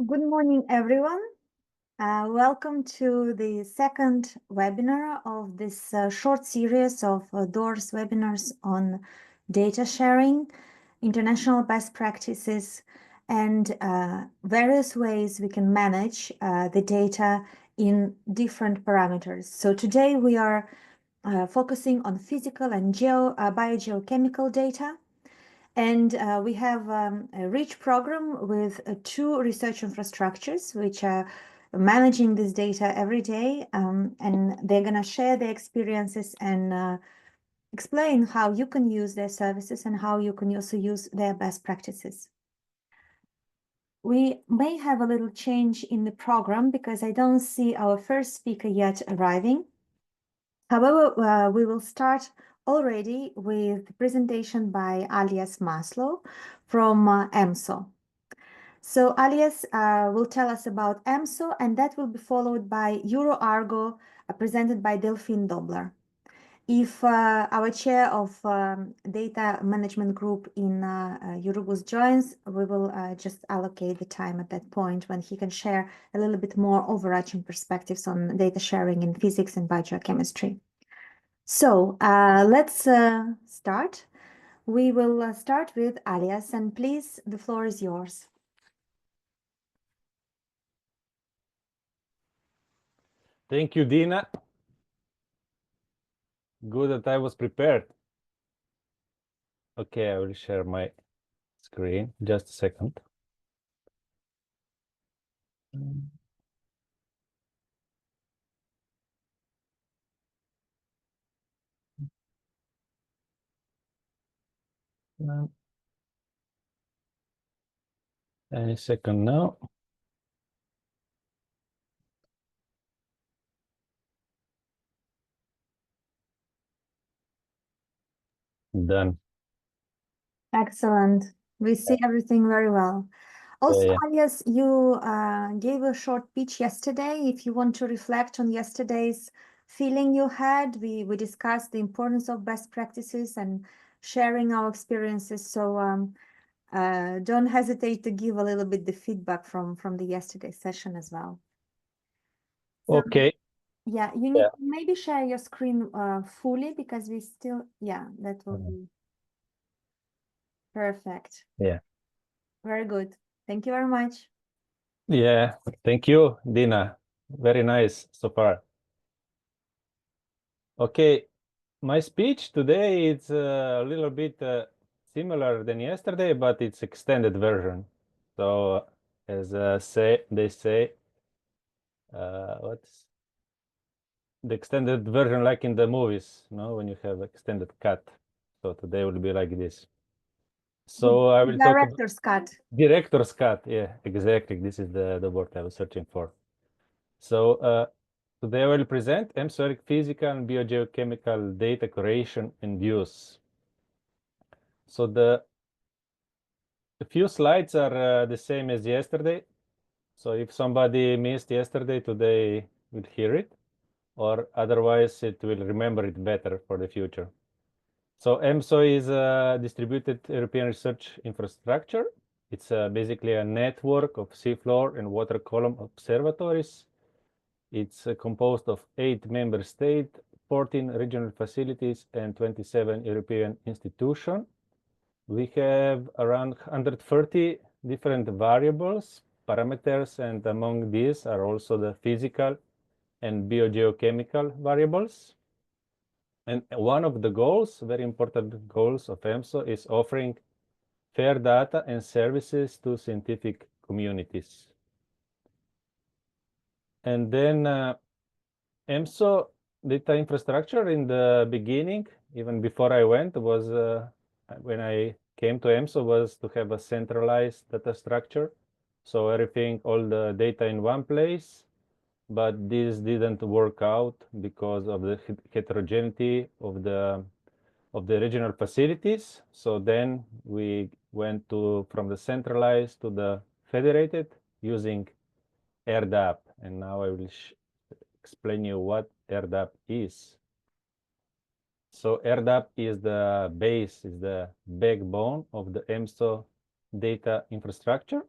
Good morning, everyone. Welcome to the second webinar of this short series of DOORS webinars on data sharing, international best practices, and various ways we can manage the data in different parameters. So today we are focusing on physical and biogeochemical data. And we have a rich program with two research infrastructures, which are managing this data every day. And they're going to share their experiences and explain how you can use their services and how you can also use their best practices. We may have a little change in the program because I don't see our first speaker yet arriving. However, we will start already with the presentation by Alias Maslow from EMSO. So Alias will tell us about EMSO, and that will be followed by EuroArgo, presented by Delphine Dobler. If our chair of data management group in Eurobus joins, we will just allocate the time at that point when he can share a little bit more overarching perspectives on data sharing in physics and biochemistry. So let's start. We will start with Alias, and please, the floor is yours. Thank you, Dina. Good that I was prepared. Okay, I will share my screen. Just a second. Any second now. Done. Excellent. We see everything very well. Also, Yeah. Alias, you gave a short pitch yesterday. If you want to reflect on yesterday's feeling you had, we discussed the importance of best practices and sharing our experiences. So don't hesitate to give a little bit the feedback from the yesterday session as well. So, Okay. yeah, you need to maybe share your screen fully because we still, that will be perfect. Yeah. Very good. Thank you very much. Yeah. Thank you, Dina. Very nice so far. Okay. My speech today is a little bit similar than yesterday, but it's extended version. So as they say, what's the extended version like in the movies, when you have extended cut. So today will be like this. So I will talk about Director's cut. director's cut. Yeah, exactly. This is the word I was searching for. So today I will present atmospheric physical and biogeochemical data creation and use. So the few slides are the same as yesterday. So if somebody missed yesterday, today will hear it, or otherwise it will remember it better for the future. So EMSO is a distributed European research infrastructure. It's basically a network of seafloor and water column observatories. It's composed of 8 member states, 14 regional facilities, and 27 European institutions. We have around 130 different variables, parameters, and among these are also the physical and biogeochemical variables. And one of the goals, very important goals of EMSO, is offering fair data and services to scientific communities. And then EMSO data infrastructure in the beginning, even before I went, was when I came to EMSO, was to have a centralized data structure. So everything, all the data in one place. But this didn't work out because of the heterogeneity of the regional facilities. So then we went from the centralized to the federated using AirDAP. And now I will explain you what AirDAP is. So AirDAP is the base, is the backbone of the EMSO data infrastructure.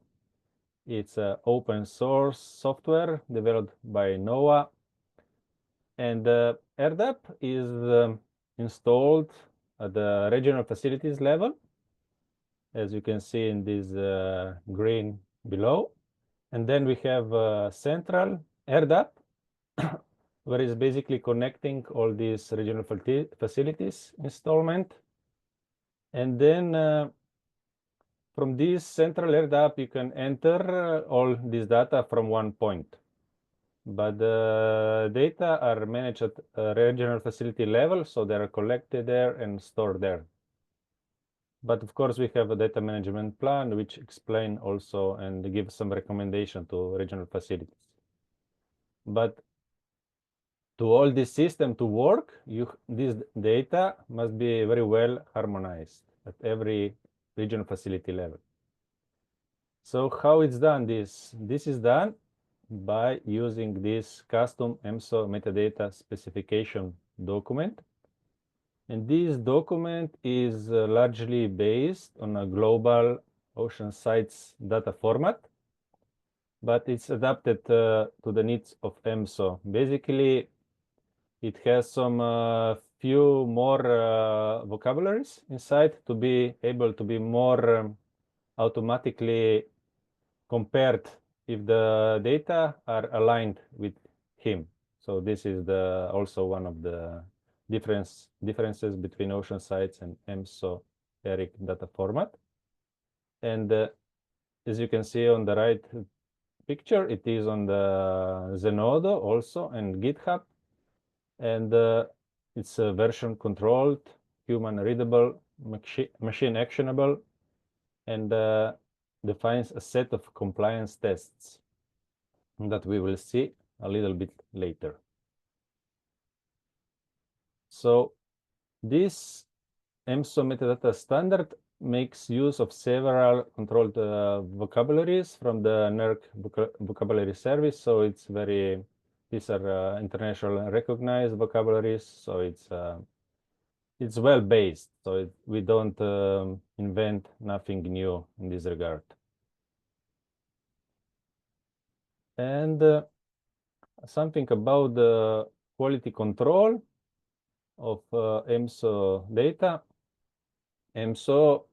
It's open source software developed by NOAA. And AirDAP is installed at the regional facilities level, as you can see in this green below. And then we have central AirDAP, where it's basically connecting all these regional facilities installment. And then from this central AirDAP, you can enter all this data from one point. But the data are managed at a regional facility level, so they are collected there and stored there. But of course, we have a data management plan which explain also and give some recommendation to regional facilities. But to all this system to work, this data must be very well harmonized at every regional facility level. So how it's done this? This is done by using this custom EMSO metadata specification document. And this document is largely based on a global ocean sites data format, but it's adapted to the needs of EMSO. Basically, it has some few more vocabularies inside to be able to be more automatically compared if the data are aligned with him. So this is also one of the differences between ocean sites and EMSO ERIC data format. And as you can see on the right picture, it is on the Zenodo also and GitHub. And it's version controlled, human readable, machine actionable, and defines a set of compliance tests that we will see a little bit later. So this EMSO metadata standard makes use of several controlled vocabularies from the NERC vocabulary service. So it's these are international recognized vocabularies. So it's well based. So we don't invent nothing new in this regard. And something about the quality control of EMSO data. EMSO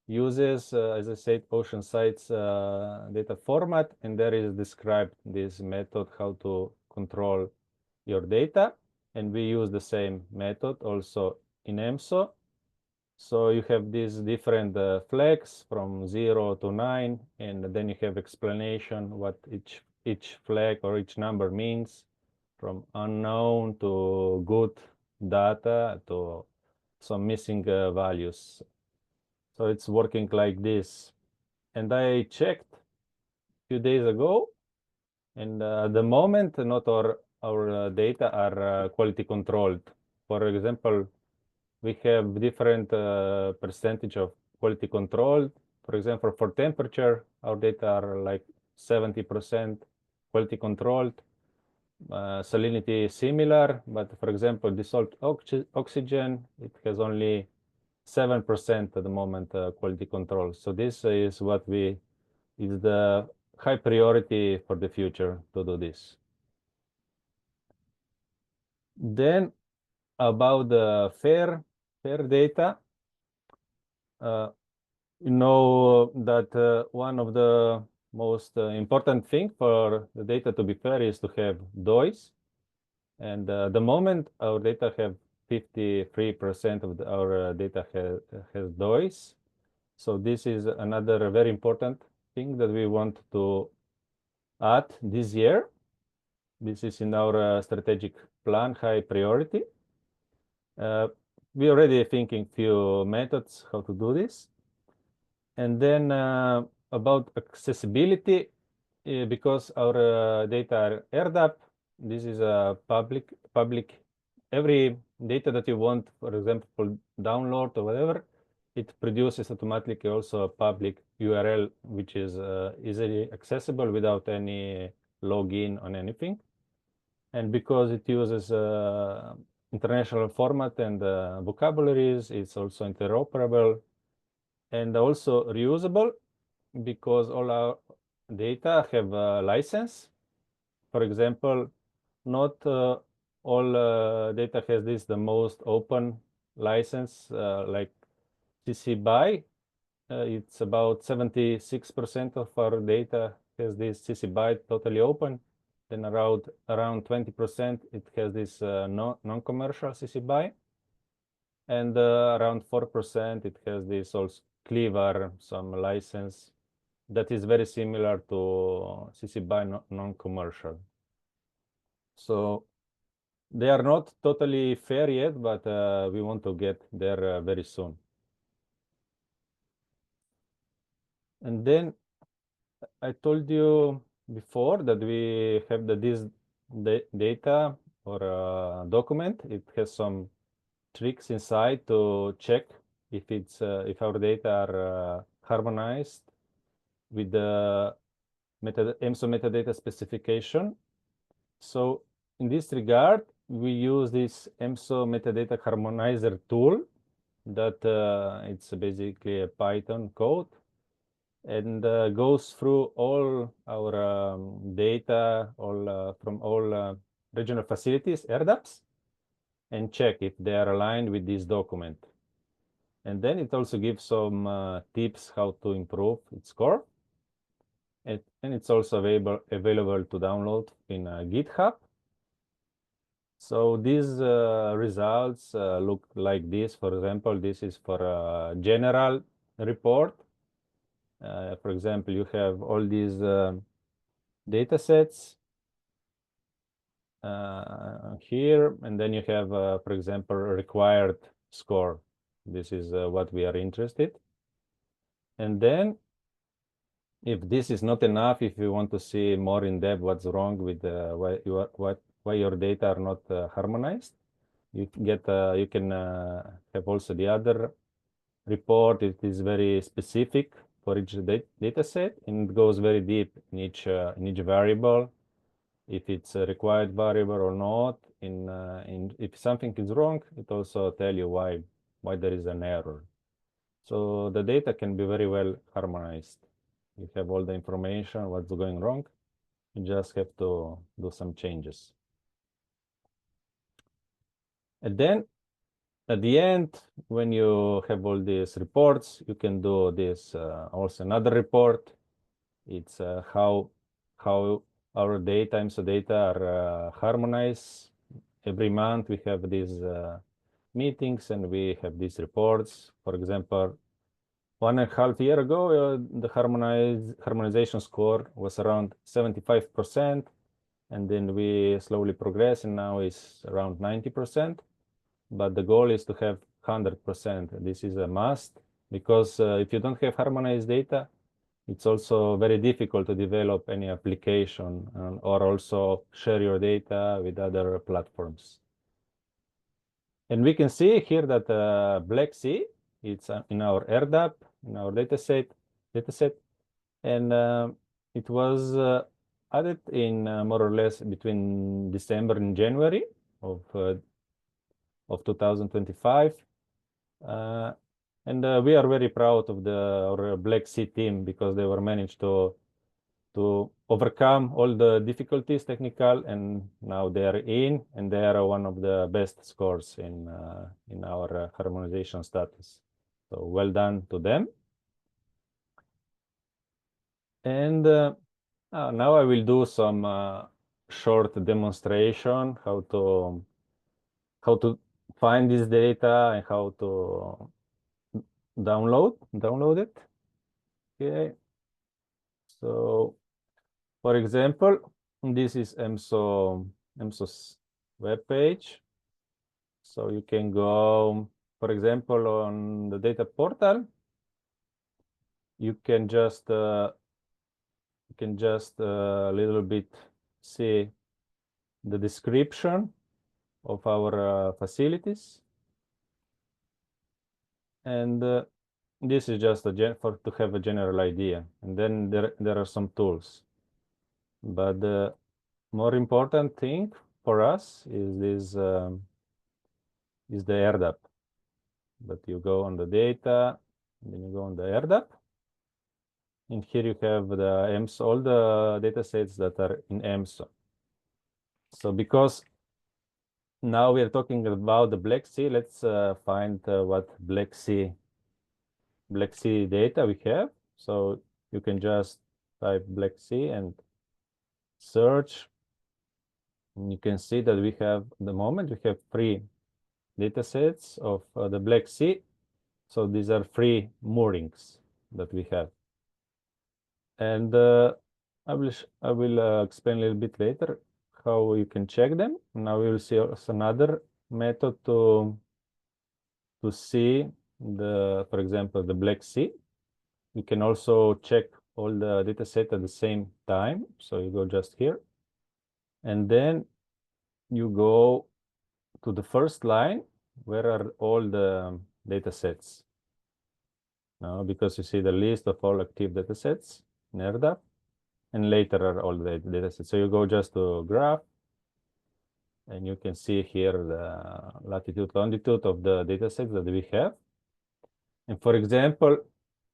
uses, as I said, ocean sites data format, and there is described this method how to control your data. And we use the same method also in EMSO. So you have these different flags from 0 to 9, and then you have explanation what each flag or each number means, from unknown to good data to some missing values. So it's working like this. And I checked a few days ago, and at the moment, not our data are quality controlled. For example, we have different percentage of quality control. For example, for temperature, our data are like 70% quality controlled. Salinity is similar, but for example, dissolved oxygen, it has only 7% at the moment quality control. So this is is the high priority for the future to do this. Then about the fair data, you know that one of the most important thing for the data to be fair is to have DOIs. And at the moment, our data have 53% of our data has DOIs. So this is another very important thing that we want to add this year. This is in our strategic plan, high priority. We already thinking few methods how to do this. And then about accessibility, because our data are AirDAP, this is a public. Every data that you want, for example, for download or whatever, it produces automatically also a public URL, which is easily accessible without any login on anything. And because it uses international format and vocabularies, it's also interoperable and also reusable, because data have a license. For example, not all data has this the most open license like CC BY. It's about 76% of our data has this CC BY totally open. Then around 20% it has this non-commercial CC BY. And around 4% it has this also Cleaver, some license that is very similar to CC BY non-commercial. So they are not totally fair yet, but we want to get there very soon. And then I told you before that we have this data or document. It has some tricks inside to check if our data are harmonized with the EMSO metadata specification. So in this regard, we use this EMSO metadata harmonizer tool that it's basically a Python code and goes through all our data from all regional facilities, RDAPs, and check if they are aligned with this document. And then it also gives some tips how to improve its score. And it's also available to download in GitHub. So these results look like this. For example, this is for a general report. For example, you have all these data sets here, and then you have, for example, a required score. This is what we are interested. And then if this is not enough, if you want to see more in depth what's wrong with why your data are not harmonized, you can have also the other report. It is very specific for each data set, and it goes very deep in each variable, if it's a required variable or not. If something is wrong, it also tell you why there is an error. So the data can be very well harmonized. You have all the information, what's going wrong. You just have to do some changes. And then at the end, when you have all these reports, you can do this also another report. It's how our data, EMSO data are harmonized. Every month we have these meetings and we have these reports. For example, 1.5 years ago, the harmonization score was around 75%, and then we slowly progress, and now it's around 90%. But the goal is to have 100%. This is a must, because if you don't have harmonized data, it's also very difficult to develop any application or also share your data with other platforms. And we can see here that Black Sea, it's in our RDAP, in our dataset, and it was added in more or less between December and January of 2025. And we are very proud of our Black Sea team, because they were managed to overcome all the difficulties technical, and now they are in, and they are one of the best scores in our harmonization status. So well done to them. And now I will do some short demonstration how to find this data and how to download it. Okay. So, for example, this is EMSO's web page. So you can go, for example, on the data portal. You can just a little bit see the description of our facilities, and this is just to have a general idea. And then there are some tools, but the more important thing for us is this is the RDAP. But you go on the data, and then you go on the RDAP, And here you have the EMS, all the data sets that are in EMS. So because now we are talking about the Black Sea, let's find what Black Sea data we have. So you can just type Black Sea and search. And you can see that we have, at the moment, we have 3 data sets of the Black Sea. So these are 3 moorings that we have. And I will explain a little bit later how you can check them. Now we will see also another method to see for example, the Black Sea. You can also check all the data set at the same time. So you go just here, and then you go to the first line. Where are all the data sets? Now, because you see the list of all active data sets in RDAP, and later are all the data sets. So you go just to graph, and you can see here the latitude, longitude of the data sets that we have. And for example,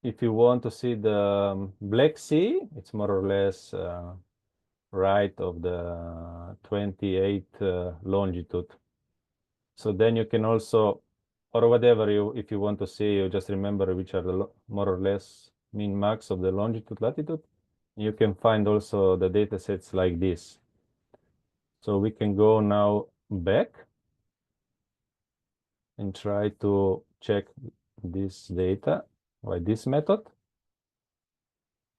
if you want to see the Black Sea, it's more or less right of the 28 longitude. So then you can also, or whatever if you want to see, you just remember which are the more or less min max of the longitude, latitude. You can find also the data sets like this. So we can go now back and try to check this data by this method.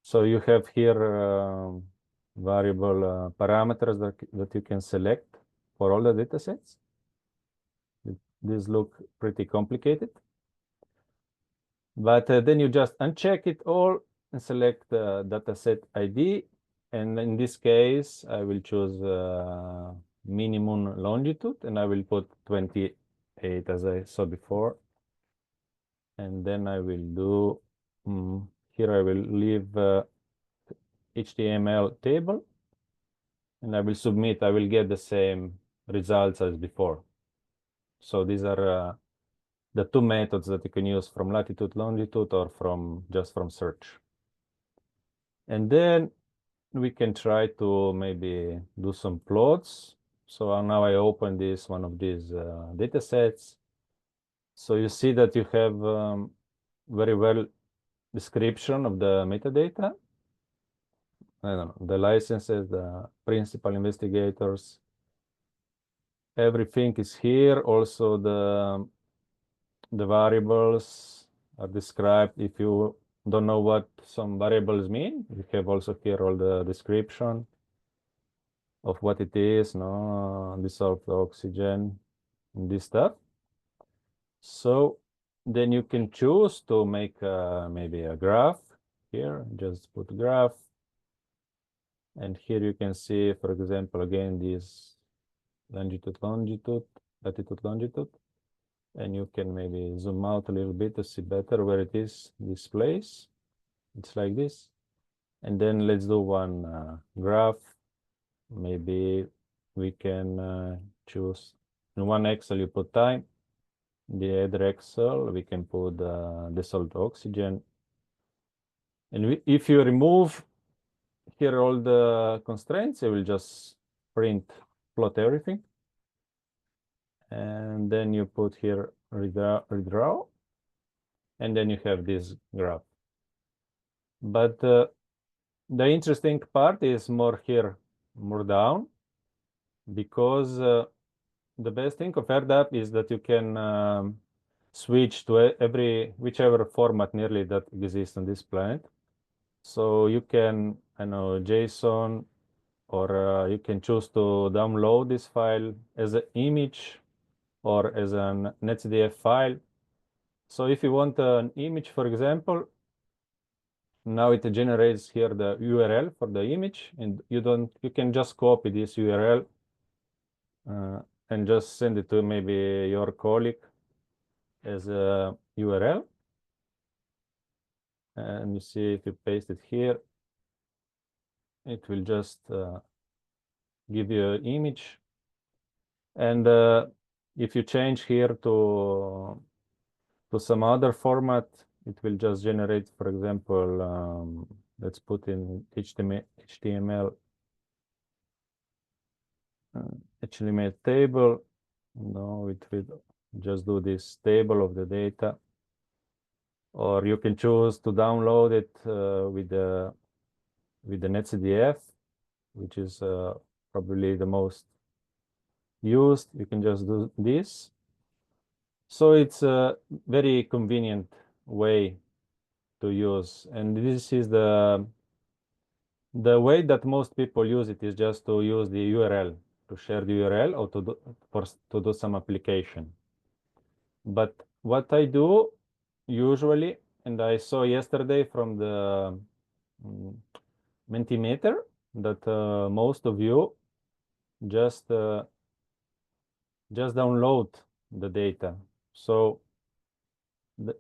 So you have here variable parameters that you can select for all the data sets. These look pretty complicated. But then you just uncheck it all and select the dataset ID. And in this case, I will choose minimum longitude, and I will put 28 as I saw before. And then I will do, here I will leave HTML table, and I will submit. I will get the same results as before. So these are the 2 methods that you can use from latitude, longitude, or just from search. And then we can try to maybe do some plots. So now I open one of these data sets. So you see that you have very well description of the metadata. I don't know, the licenses, the principal investigators, everything is here. Also the variables are described. If you don't know what some variables mean, you have also here all the description of what it is, no, dissolved oxygen, and this stuff. So then you can choose to make maybe a graph here. Just put graph. And here you can see, for example, again, this longitude, latitude, longitude. And you can maybe zoom out a little bit to see better where it is, this place. It's like this. And then let's do one graph. Maybe we can choose in one Excel, you put time. In the other Excel, we can put dissolved oxygen. And if you remove here all the constraints, it will just plot everything. And then you put here redraw, and then you have this graph. But the interesting part is more here, more down, because the best thing of RDAP is that you can switch to whichever format nearly that exists on this planet. So you can, I know, JSON, or you can choose to download this file as an image or as an netcdf file. So if you want an image, for example, now it generates here the URL for the image, and you can just copy this URL and just send it to maybe your colleague as a URL. And you see, if you paste it here, it will just give you an image. And if you change here to some other format, it will just generate, for example, let's put in HTML table. No, it will just do this table of the data. Or you can choose to download it with the NetCDF, which is probably the most used. You can just do this. So it's a very convenient way to use. And this is the way that most people use it, is just to use the URL, to share the URL, or to do some application. But what I do usually, and I saw yesterday from the Mentimeter, that most of you just download the data. So the,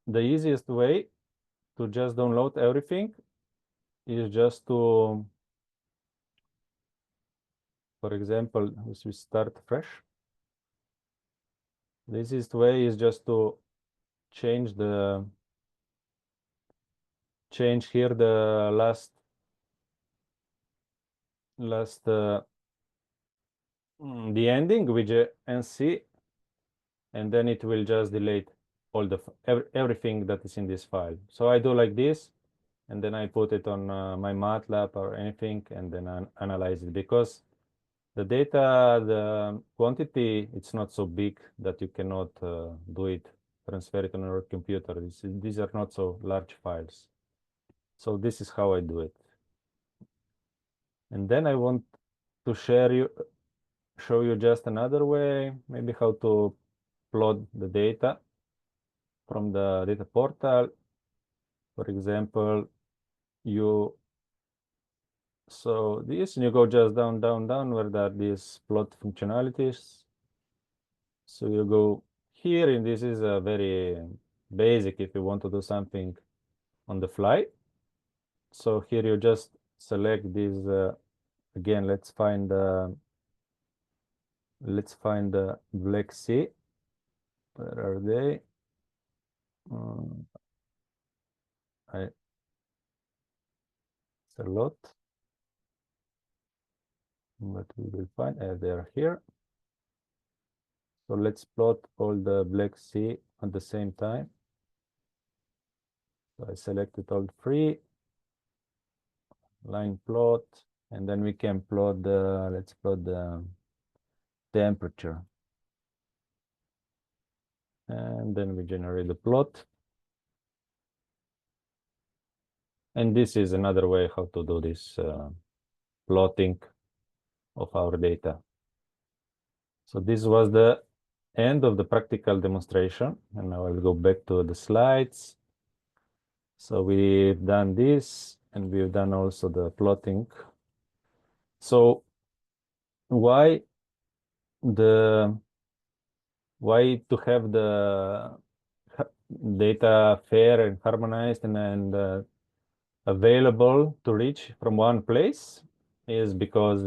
the easiest way to just download everything is just to, for example, if we start fresh, the easiest way is just to change here the last the ending with NC, and then it will just delete all the everything that is in this file. So I do like this, and then I put it on my MATLAB or anything, and then I analyze it, because the data, the quantity, it's not so big that you cannot do it, transfer it on your computer. These are not so large files. So this is how I do it. And then I want to show you just another way, maybe how to plot the data from the data portal. For example, so this, and you go just down, where there are these plot functionalities. So you go here, and this is a very basic if you want to do something on the fly. So here you just select this, again, let's find the Black Sea. Where are they? It's a lot, but we will find, they are here. So let's plot all the Black Sea at the same time. So I selected all three, line plot, and then we can plot let's plot the temperature. And then we generate the plot. And this is another way how to do this plotting of our data. So this was the end of the practical demonstration, and now I'll go back to the slides. So we've done this, and we've done also the plotting. So why to have the data fair and harmonized and available to reach from one place, is because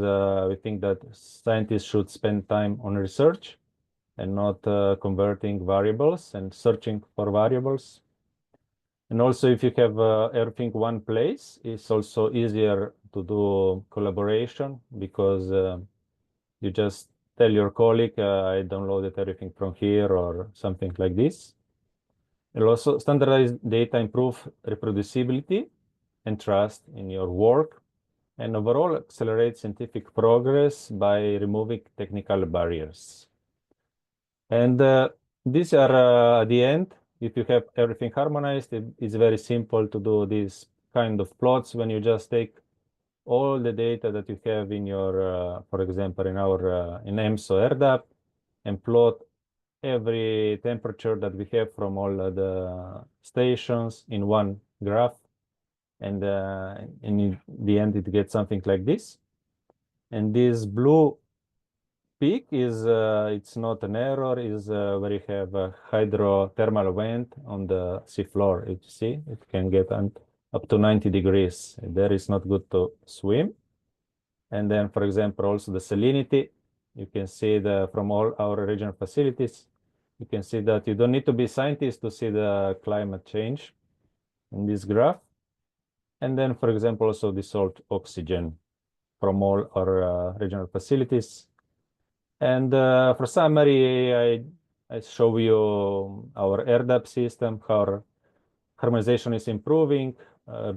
we think that scientists should spend time on research and not converting variables and searching for variables. And also, if you have everything one place, it's also easier to do collaboration, because you just tell your colleague, I downloaded everything from here, or something like this. And also, standardized data improve reproducibility and trust in your work, and overall accelerate scientific progress by removing technical barriers. And these are at the end. If you have everything harmonized, it's very simple to do these kind of plots, when you just take all the data that you have in your, for example, in our in EMSO ERDAP, and plot every temperature that we have from all the stations in one graph. And in the end, it gets something like this. And this blue peak is, it's not an error, is where you have a hydrothermal event on the seafloor. You see, it can get up to 90 degrees. There is not good to swim. And then, for example, also the salinity, you can see from all our regional facilities, you can see that you don't need to be scientist to see the climate change in this graph. and then, for example, also dissolved oxygen from all our regional facilities. And for summary, I show you our AirDAP system, how our harmonization is improving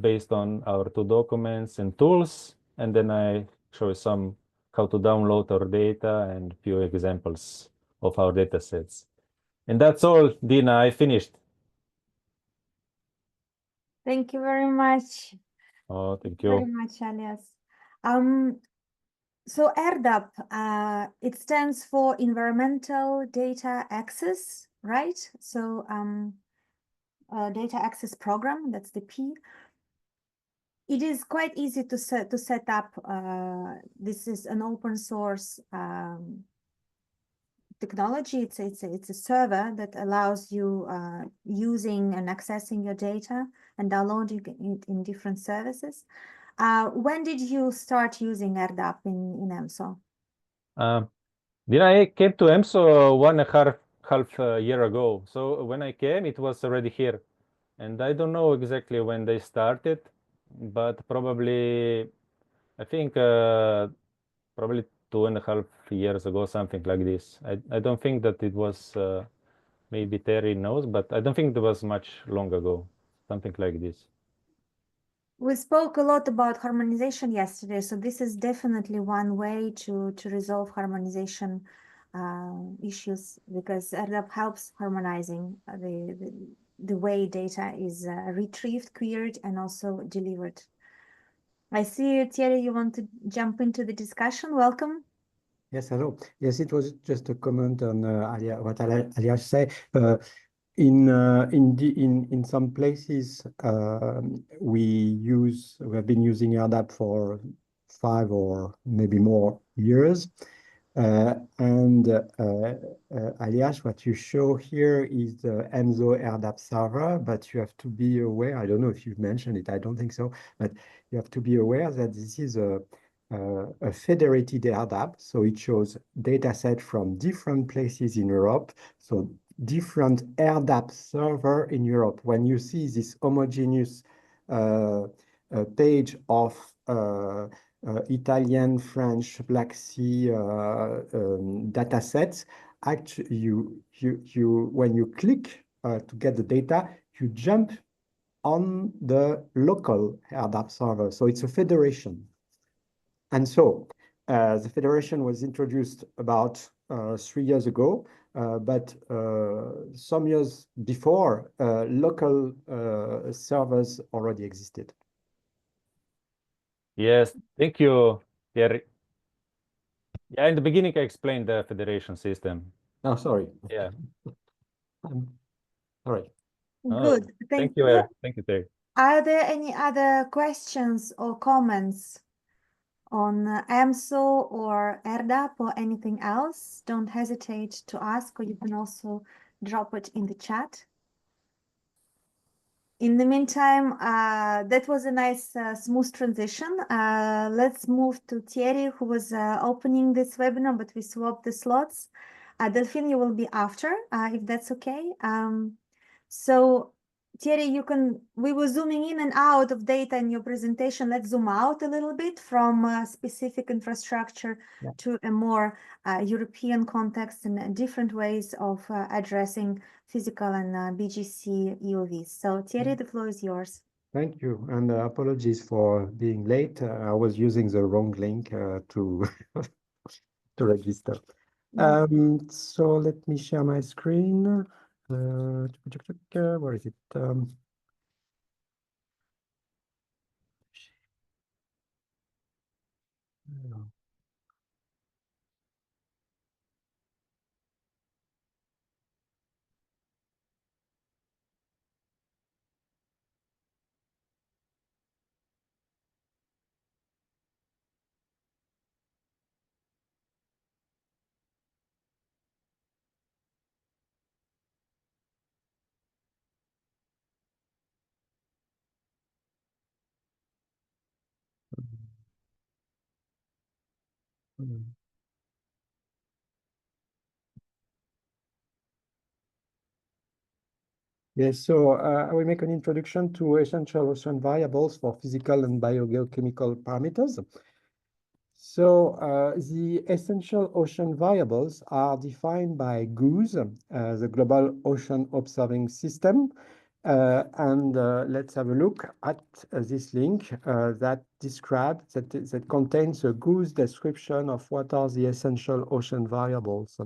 based on our two documents and tools. And then I show you some how to download our data and few examples of our data sets. And that's all, Dina, I finished. Thank you very much. Oh, thank Very you. much, Alias. So ERDAP, it stands for Environmental Data Access, right? So Data Access Program, that's the P. It is quite easy to set up. This is an open source technology. It's a server that allows you using and accessing your data and downloading it in different services. When did you start using ERDAP in EMSO? Then I came to EMSO 1.5 year ago. So when I came, it was already here. And I don't know exactly when they started, but probably, I think probably 2.5 years ago, something like this. I don't think that it was, maybe Terry knows, but I don't think it was much long ago, something like this. We spoke a lot about harmonization yesterday, so this is definitely one way to resolve harmonization issues, because ERDAP helps harmonizing the way data is retrieved, queried, and also delivered. I see, Thierry, you want to jump into the discussion. Welcome. Yes, hello. Yes, it was just a comment on what Alias said. In some places, we have been using AirDAP for 5 or maybe more years. Alias, what you show here is the EMSO AirDAP server, but you have to be aware, I don't know if you've mentioned it, I don't think so, but you have to be aware that this is a federated AirDAP, so it shows data set from different places in Europe, so different AirDAP server in Europe. When you see this homogeneous page of Italian, French, Black Sea data sets, actually, when you click to get the data, you jump on the local AirDAP server. So it's a federation. And so the federation was introduced about 3 years ago, but some years before, local servers already existed. Yes, thank you, Terry. Yeah, in the beginning, I explained the federation system. Oh, sorry. Yeah. Sorry. Oh, Good. thank you, you. Thank you, Terry. Are there any other questions or comments on EMSO or ERDAP or anything else? Don't hesitate to ask, or you can also drop it in the chat. In the meantime, that was a nice smooth transition. Let's move to Thierry, who was opening this webinar, but we swapped the slots. Delphine, you will be after, if that's okay. So Thierry, we were zooming in and out of data in your presentation. Let's zoom out a little bit from specific infrastructure to a more European context and different ways of addressing physical and BGC EOVs. So Thierry, the floor is yours. Thank you, and apologies for being late. I was using the wrong link to to register. So let me share my screen. Where is it? Yes, so I will make an introduction to essential ocean variables for physical and biogeochemical parameters. So the essential ocean variables are defined by GOOS, the Global Ocean Observing System. Let's have a look at this link that describes, that contains a GOOS description of what are the essential ocean variables.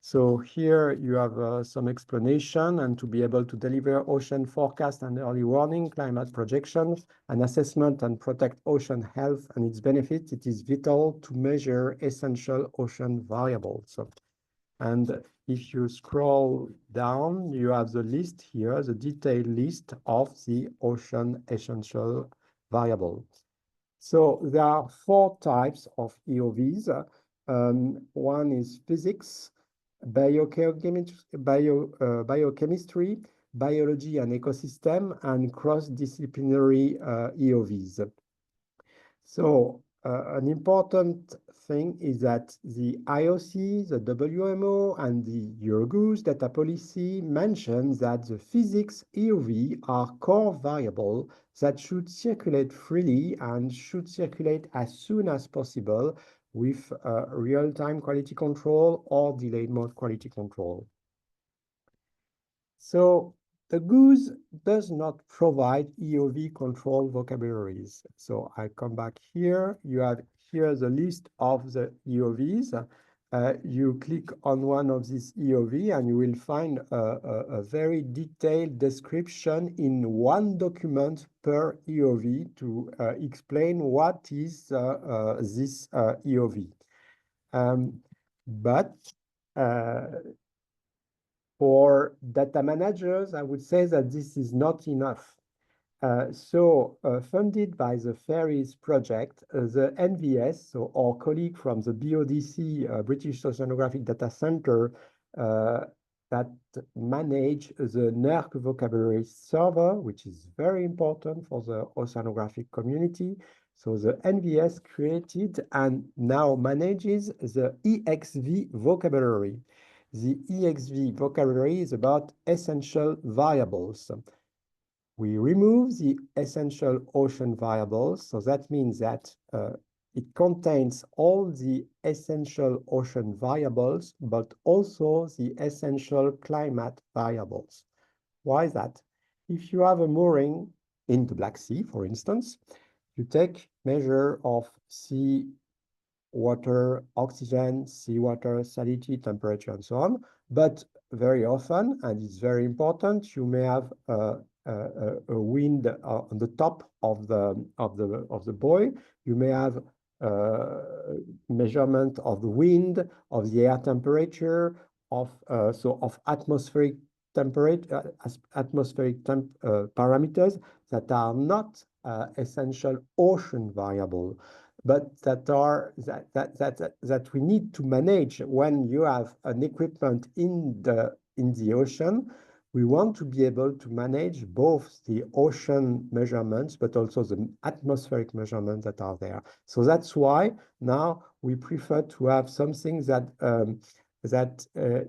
So here you have some explanation, and to be able to deliver ocean forecast and early warning, climate projections, and assessment and protect ocean health and its benefits, it is vital to measure essential ocean variables. And if you scroll down, you have the list here, the detailed list of the ocean essential variables. So there are 4 types of EOVs. One is physics, biochemistry, biology and ecosystem, and cross-disciplinary EOVs. So an important thing is that the IOC, the WMO, and the Eurogoose data policy mentions that the physics EOV are core variable that should circulate freely and should circulate as soon as possible with real-time quality control or delayed mode quality control. So the GOOS does not provide EOV control vocabularies. So I come back here. You have here the list of the EOVs. You click on one of these EOV and you will find a very detailed description in one document per EOV to explain what is this EOV. But for data managers, I would say that this is not enough. Funded by the FAIRIES project, the NVS, so our colleague from the BODC, British Oceanographic Data Center, that manage the NERC vocabulary server, which is very important for the oceanographic community. So the NVS created and now manages the EXV vocabulary. The EXV vocabulary is about essential variables. We remove the essential ocean variables, so that means that it contains all the essential ocean variables, but also the essential climate variables. Why is that? If you have a mooring in the Black Sea, for instance, you take measure of sea water, oxygen, seawater, salinity, temperature, and so on. But very often, and it's very important, you may have a wind on the top of the buoy. You may have measurement of the wind, of the air temperature, of atmospheric temperature, parameters that are not essential ocean variable, but that we need to manage when you have an equipment in the ocean. We want to be able to manage both the ocean measurements, but also the atmospheric measurements that are there. So that's why now we prefer to have something that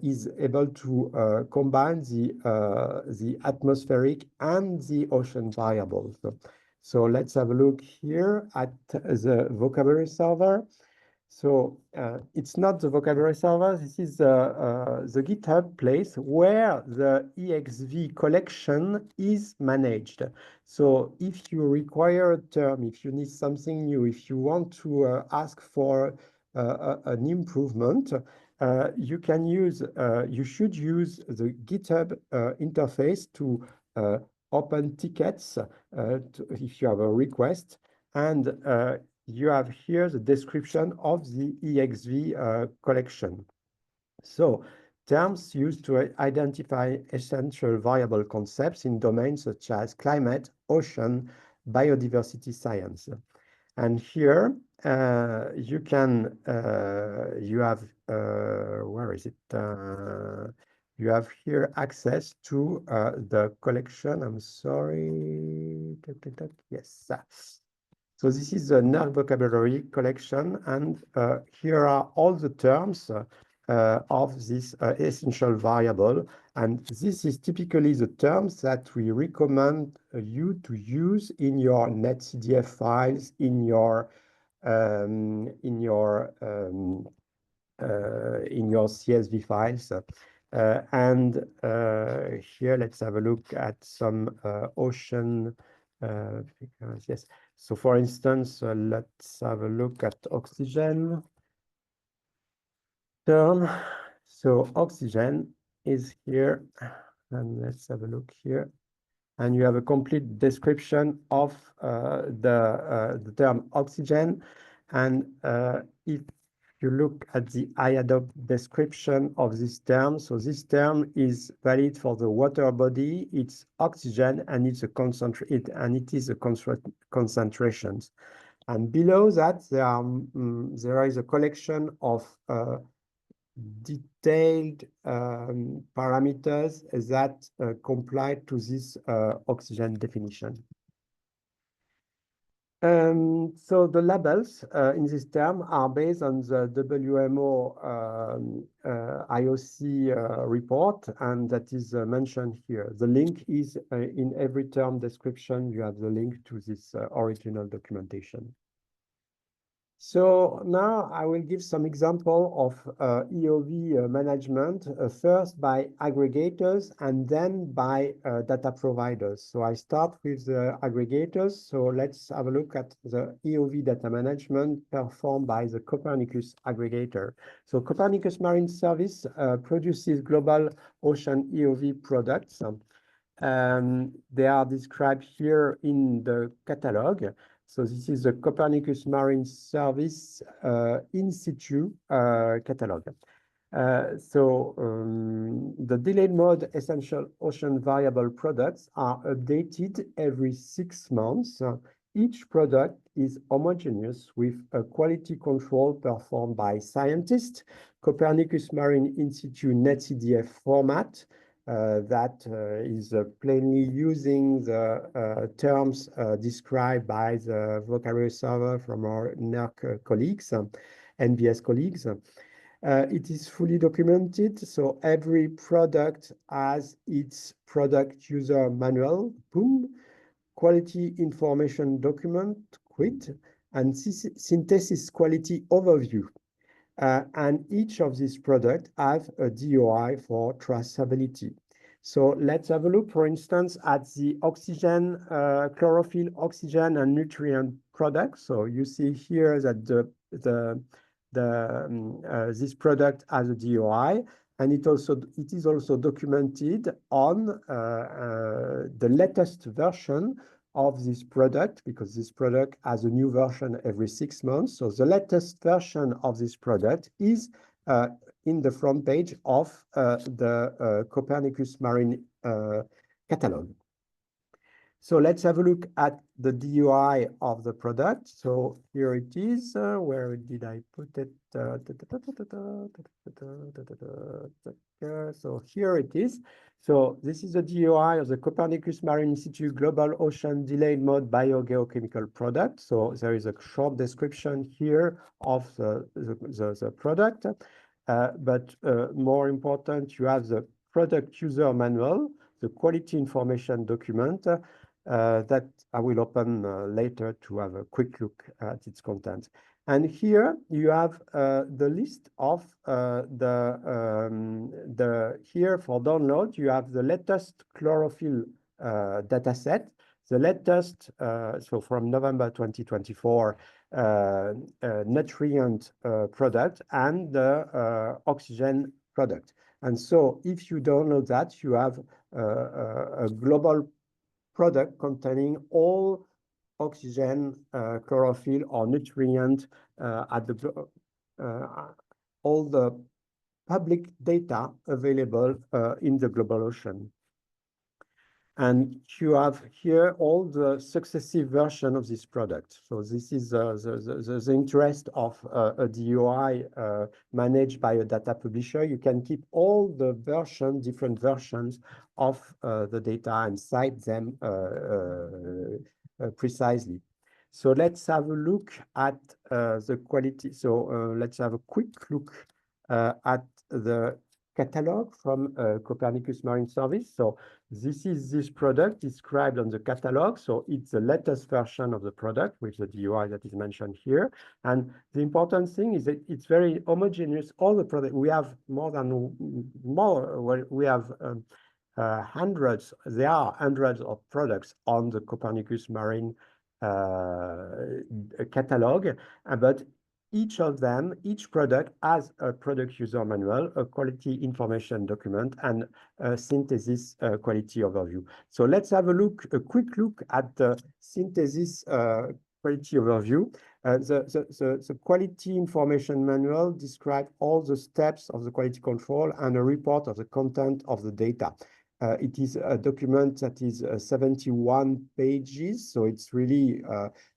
is able to combine the atmospheric and the ocean variables. So let's have a look here at the vocabulary server. So it's not the vocabulary server. This is the GitHub place where the EXV collection is managed. So if you require a term, if you need something new, if you want to ask for an improvement, you should use the GitHub interface to open tickets if you have a request, and you have here the description of the EXV collection. So terms used to identify essential variable concepts in domains such as climate, ocean, biodiversity science. And here you can, you have, where is it? You have here access to the collection. I'm sorry. Yes. So this is the NERC vocabulary collection, and here are all the terms of this essential variable. And this is typically the terms that we recommend you to use in your netcdf files, in your CSV files. Here, let's have a look at some ocean figures. Yes. So, for instance, let's have a look at oxygen term. So, oxygen is here, and let's have a look here. And you have a complete description of the term oxygen. And if you look at the IADOC description of this term, so this term is valid for the water body, it's oxygen, and it's a concentrate, and it is a concentrations. And below that, there is a collection of detailed parameters that comply to this oxygen definition. So the labels in this term are based on the WMO IOC report, and that is mentioned here. The link is in every term description. You have the link to this original documentation. So now I will give some example of EOV management, first by aggregators and then by data providers. So I start with the aggregators. So let's have a look at the EOV data management performed by the Copernicus aggregator. So Copernicus Marine Service produces global ocean EOV products. They are described here in the catalog. So this is the Copernicus Marine Service in situ catalog. The delayed mode essential ocean variable products are updated every 6 months. Each product is homogeneous with a quality control performed by scientists, Copernicus Marine in situ netcdf format, that is plainly using the terms described by the vocabulary server from our NERC colleagues, NBS colleagues. It is fully documented, so every product has its product user manual, boom, quality information document, quit, and synthesis quality overview. And each of these products have a DOI for traceability. So let's have a look, for instance, at the oxygen, chlorophyll, oxygen, and nutrient products. So you see here that this product has a DOI, and it is also documented on the latest version of this product, because this product has a new version every 6 months. So the latest version of this product is in the front page of the Copernicus Marine catalog. So let's have a look at the DOI of the product. So here it is. Where did I put it? So here it is. So this is the DOI of the Copernicus Marine Institute Global Ocean Delayed Mode Biogeochemical product. So there is a short description here of the product. But more important, you have the product user manual, the quality information document, that I will open later to have a quick look at its content. And here you have the list of here for download, you have the latest chlorophyll data set, the latest, so from November 2024, nutrient product, and the oxygen product. And so if you download that, you have a global product containing all oxygen, chlorophyll, or nutrient at the all the public data available in the global ocean. And you have here all the successive version of this product. So this is the interest of a DOI managed by a data publisher. You can keep all the different versions of the data and cite them precisely. So let's have a look at the quality. So let's have a quick look at the catalog from Copernicus Marine Service. So this is this product described on the catalog. So it's the latest version of the product with the DOI that is mentioned here. And the important thing is that it's very homogeneous. All the products, we have we have hundreds, there are hundreds of products on the Copernicus Marine catalog, but each of them, each product has a product user manual, a quality information document, and a synthesis quality overview. So let's have a quick look at the synthesis quality overview. The quality information manual describes all the steps of the quality control and a report of the content of the data. It is a document that is 71 pages, so it's really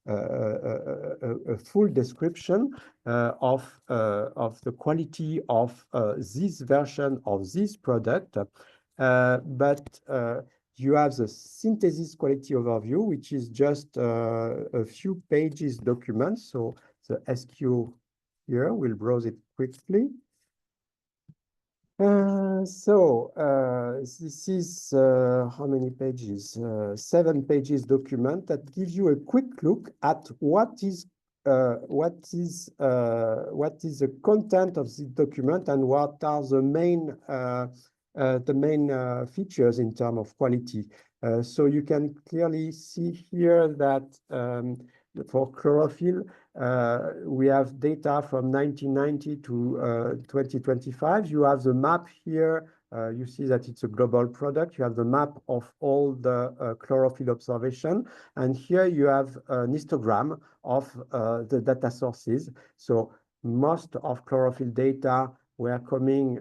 a full description of the quality of this version of this product. But you have the synthesis quality overview, which is just a few pages document. So the SQ here, we'll browse it quickly. This is how many pages? 7 pages document that gives you a quick look at what is the content of the document and what are the main features in terms of quality. So you can clearly see here that for chlorophyll, we have data from 1990 to 2025. You have the map here. You see that it's a global product. You have the map of all the chlorophyll observation. And here you have an histogram of the data sources. So most of chlorophyll data were coming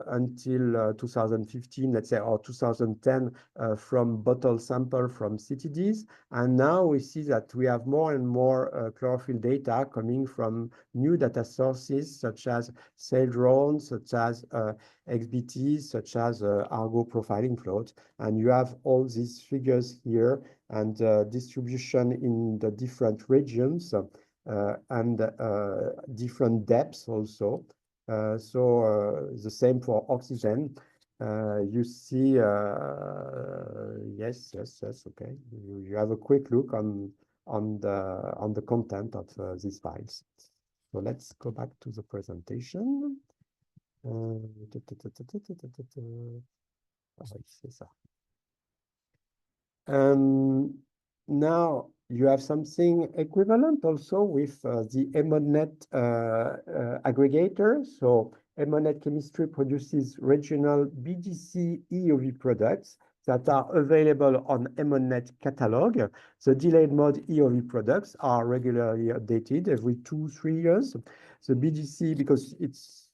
until 2015, let's say, or 2010 from bottle sample from CTDs. And now we see that we have more and more chlorophyll data coming from new data sources, such as cell drones, such as XBTs, such as Argo profiling float. And you have all these figures here and distribution in the different regions and different depths also. The same for oxygen. You see, yes, okay. You have a quick look on the content of these files. So let's go back to the presentation. Now you have something equivalent also with the EMONNet aggregator. So EMONNet Chemistry produces regional BDC EOV products that are available on EMONNet catalog. The delayed mode EOV products are regularly updated every 2-3 years. The BDC, because it's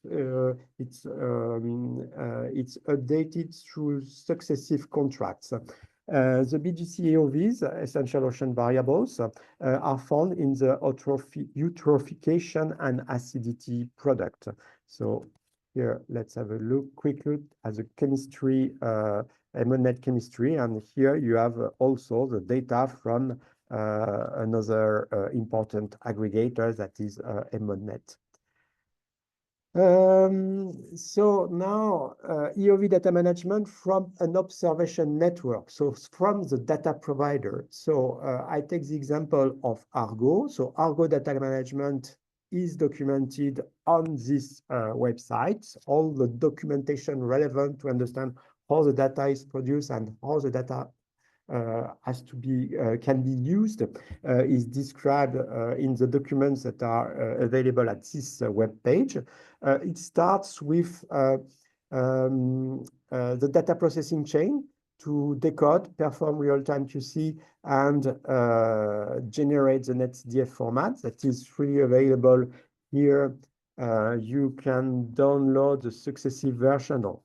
updated through successive contracts. The BDC EOVs, essential ocean variables, are found in the eutrophication and acidity product. So here, let's have a quick look at the chemistry, EMONNet chemistry. And here you have also the data from another important aggregator that is EMONNet. So now EOV data management from an observation network, so from the data provider. So I take the example of Argo. So Argo data management is documented on this website. All the documentation relevant to understand how the data is produced and how the data has to be can be used is described in the documents that are available at this web page. It starts with the data processing chain to decode, perform real-time QC, and generate the NetCDF format that is freely available here. You can download the successive version, or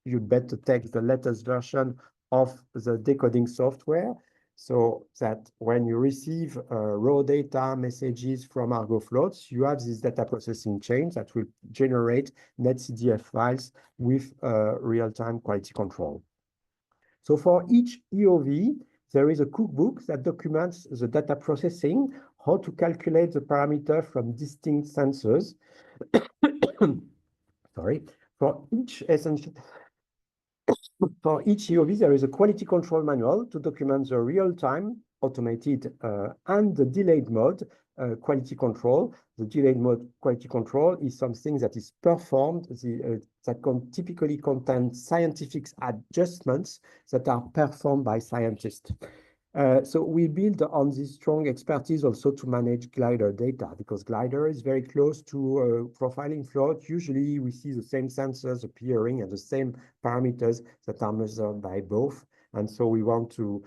you better take the latest version of the decoding software, so that when you receive raw data messages from Argo floats, you have this data processing chain that will generate NetCDF files with real-time quality control. So for each EOV, there is a cookbook that documents the data processing, how to calculate the parameter from distinct sensors. sorry, for each EOV, there is a quality control manual to document the real-time automated and the delayed mode quality control. The delayed mode quality control is something that is performed, that can typically contain scientific adjustments that are performed by scientists. So we build on this strong expertise also to manage glider data, because glider is very close to profiling float. Usually we see the same sensors appearing and the same parameters that are measured by both. And so we want to,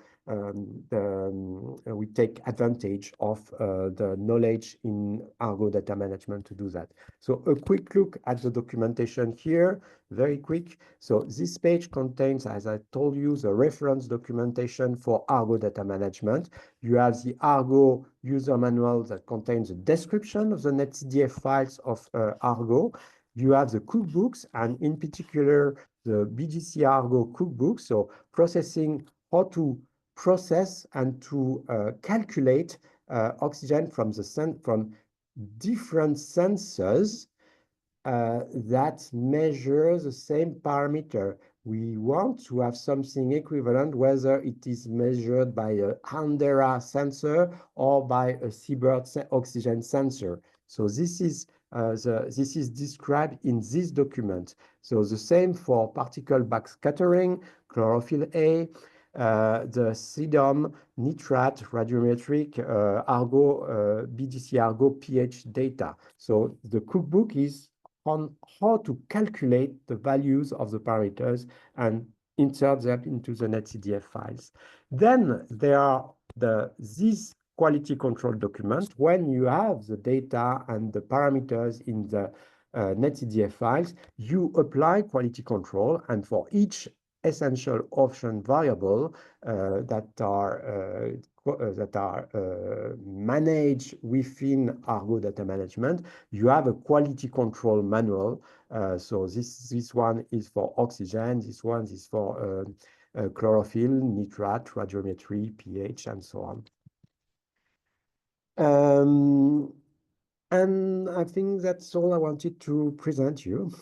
we take advantage of the knowledge in Argo data management to do that. So a quick look at the documentation here, very quick. So this page contains, as I told you, the reference documentation for Argo data management. You have the Argo user manual that contains a description of the netcdf files of Argo. You have the cookbooks, and in particular, the BGC Argo cookbook, so processing how to process and to calculate oxygen from different sensors that measure the same parameter. We want to have something equivalent, whether it is measured by a Andera sensor or by a Seabird oxygen sensor. So this is described in this document. So the same for particle backscattering, chlorophyll A, the CDOM, nitrate, radiometric, Argo, BGC Argo pH data. So the cookbook is on how to calculate the values of the parameters and insert them into the netcdf files. Then there are these quality control documents. When you have the data and the parameters in the netcdf files, you apply quality control, and for each essential option variable that are managed within Argo data management, you have a quality control manual. So this one is for oxygen, this one is for chlorophyll, nitrate, radiometry, pH, and so on. And I think that's all I wanted to present you.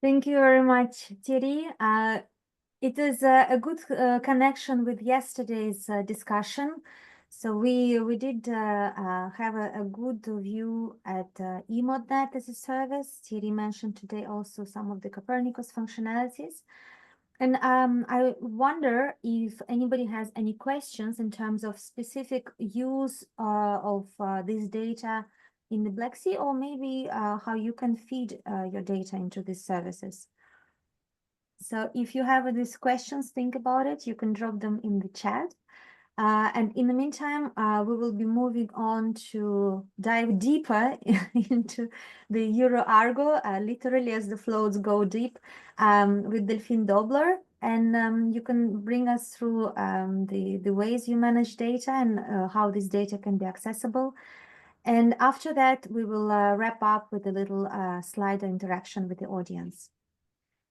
Thank you very much, Thierry. It is a good connection with yesterday's discussion. So we did have a good view at eModNet as a service. Thierry mentioned today also some of the Copernicus functionalities. And I wonder if anybody has any questions in terms of specific use of this data in the Black Sea, or maybe how you can feed your data into these services. So if you have these questions, think about it. You can drop them in the chat. And in the meantime, we will be moving on to dive deeper into the Euro Argo, literally as the floats go deep, with Delphine Dobler. And you can bring us through the ways you manage data and how this data can be accessible. And after that, we will wrap up with a little slide interaction with the audience.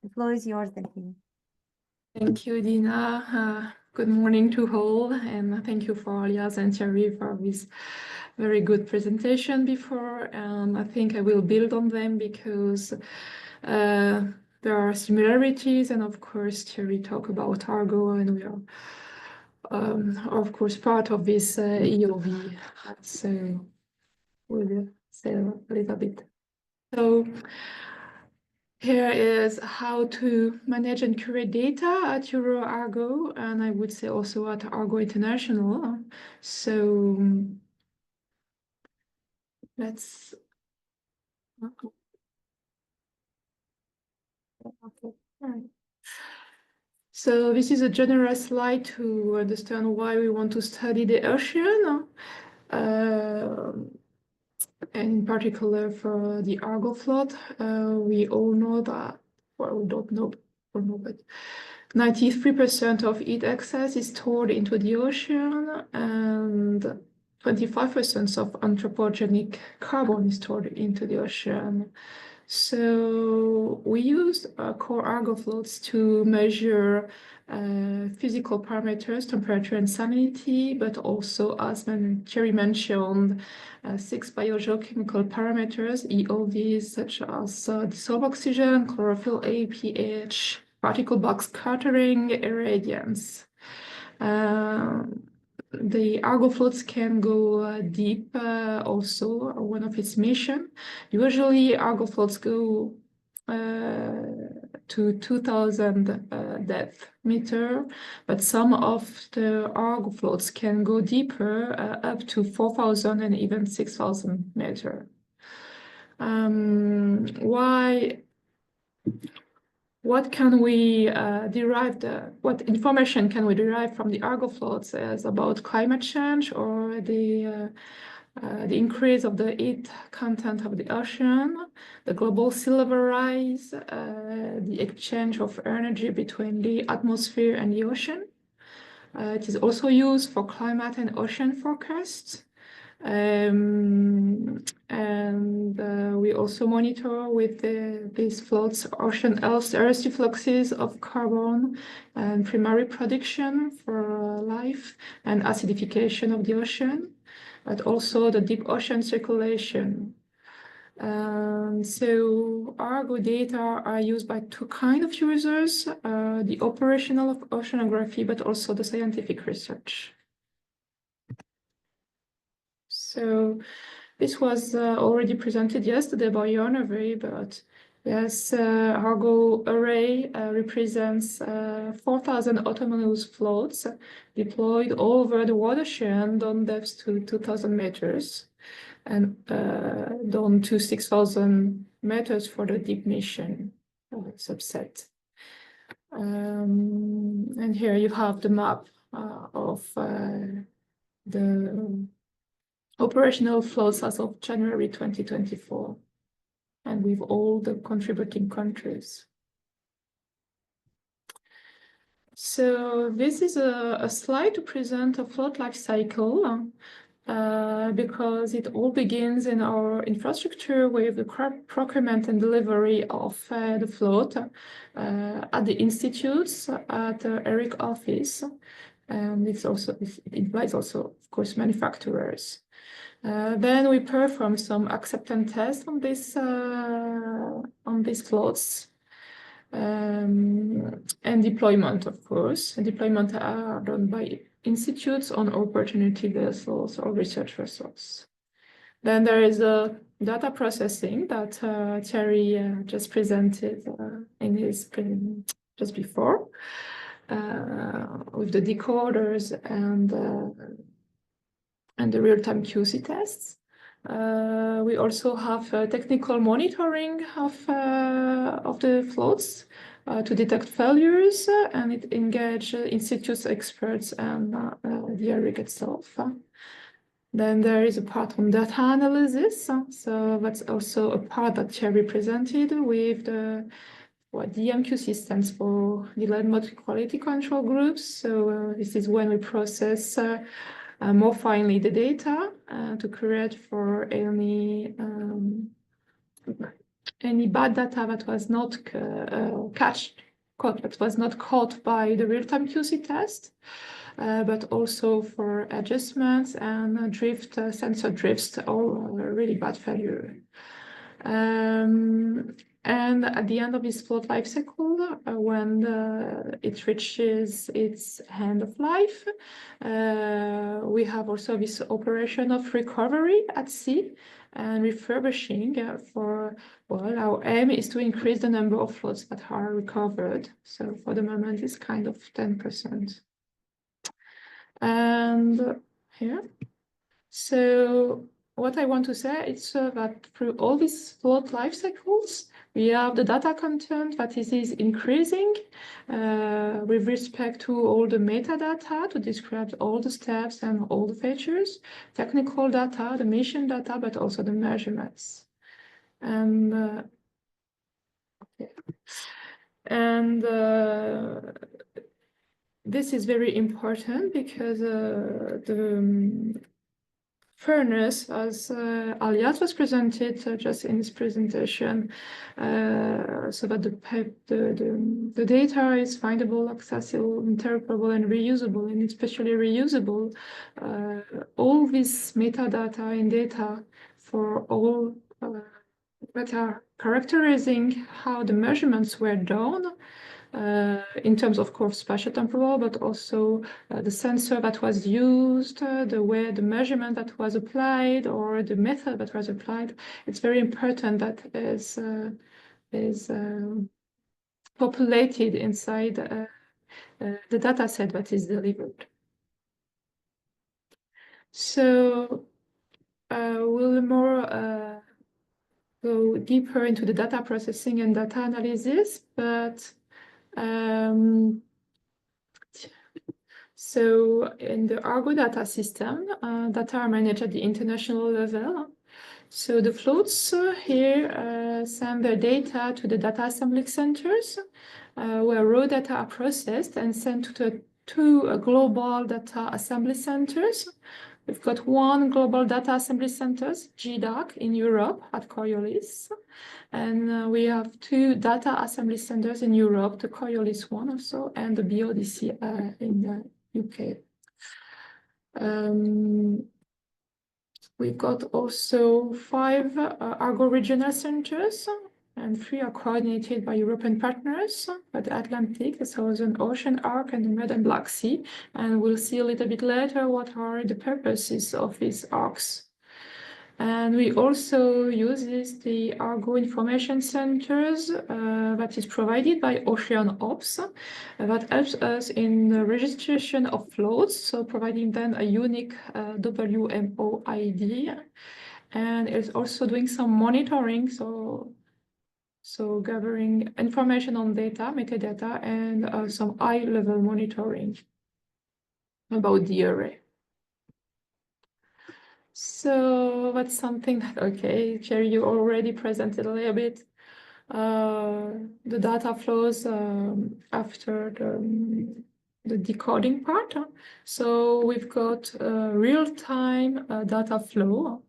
The floor is yours, Delphine. Thank you, Dina. Good morning to all, and thank you for Alias and Thierry for this very good presentation before. And I think I will build on them because there are similarities, and of course Thierry talked about Argo, and we are of course part of this EOV. So we'll say a little bit. So here is how to manage and curate data at Euro Argo, and I would say also at Argo International. So let's. Okay. So this is a general slide to understand why we want to study the ocean, and in particular for the Argo flood. We all know that, well, we don't know, but 93% of heat excess is stored into the ocean, and 25% of anthropogenic carbon is stored into the ocean. So we use core Argo floats to measure physical parameters, temperature and salinity, but also, as Thierry mentioned, 6 biogeochemical parameters, EOVs, such as dissolved oxygen, chlorophyll A, pH, particle box scattering, irradiance. The Argo floats can go deep also, one of its mission. Usually Argo floats go to 2000 depth meter, but some of the Argo floats can go deeper, up to 4000 and even 6000 meter. What can we what information can we derive from the Argo floats as about climate change or the increase of the heat content of the ocean, the global sea level rise, the exchange of energy between the atmosphere and the ocean. It is also used for climate and ocean forecasts. We also monitor with these floats ocean Earth fluxes of carbon and primary production for life and acidification of the ocean, but also the deep ocean circulation. So Argo data are used by two kinds of users, the operational of oceanography, but also the scientific research. So this was already presented yesterday by Jan, but yes, Argo array represents 4,000 autonomous floats deployed all over the watershed on depths to 2,000 meters and down to 6,000 meters for the deep mission subset. And here you have the map of the operational flows as of January 2024, and with all the contributing countries. So this is a slide to present a float life cycle because it all begins in our infrastructure with the procurement and delivery of the float at the institutes, at the ERIC office, and it implies also, of course, manufacturers. Then we perform some acceptance tests on these floats, and deployment, of course. And deployment are done by institutes on opportunity vessels or research vessels. Then there is a data processing that Thierry just presented in his just before, with the decoders and the real-time QC tests. We also have technical monitoring of the floats to detect failures, and it engages institutes experts and the ERIC itself. Then there is a part on data analysis. So that's also a part that Thierry presented with what DMQC stands for, Delayed Multi Quality Control Groups. So this is when we process more finely the data to correct for any bad data that was not caught by the real-time QC test, but also for adjustments and sensor drifts or really bad failure. And at the end of this float life cycle, when it reaches its end of life, we have also this operation of recovery at sea and refurbishing our aim is to increase the number of floats that are recovered. So for the moment, it's kind of 10%. And here, so what I want to say is that through all these float life cycles, we have the data content that is increasing with respect to all the metadata to describe all the steps and all the features, technical data, the mission data, but also the measurements. And this is very important because fairness, as Aliat was presented just in his presentation, so that the data is findable, accessible, interpretable, and reusable, and especially reusable. All this metadata and data for all that are characterizing how the measurements were done, in terms of course spatial temporal, but also the sensor that was used, the way the measurement that was applied, or the method that was applied. It's very important that is populated inside the data set that is delivered. So we'll more go deeper into the data processing and data analysis, but so in the Argo data system, data are managed at the international level. So the floats here send their data to the data assembly centers, where raw data are processed and sent to the two global data assembly centers. We've got one global data assembly centers, GDAC, in Europe at Coriolis. And we have two data assembly centers in Europe, the Coriolis one also, and the BODC in the UK. We've got also 5 Argo regional centers, and 3 are coordinated by European partners, by the Atlantic, the Southern Ocean Arc, and the Red and Black Sea. And we'll see a little bit later what are the purposes of these arcs. And we also use the Argo information centers that is provided by Ocean Ops that helps us in the registration of floats, so providing them a unique WMO ID. And it's also doing some monitoring, so gathering information on data, metadata, and some high-level monitoring about the array. So that's something that, okay, Jerry, you already presented a little bit. The data flows after the decoding part. So we've got real-time data flow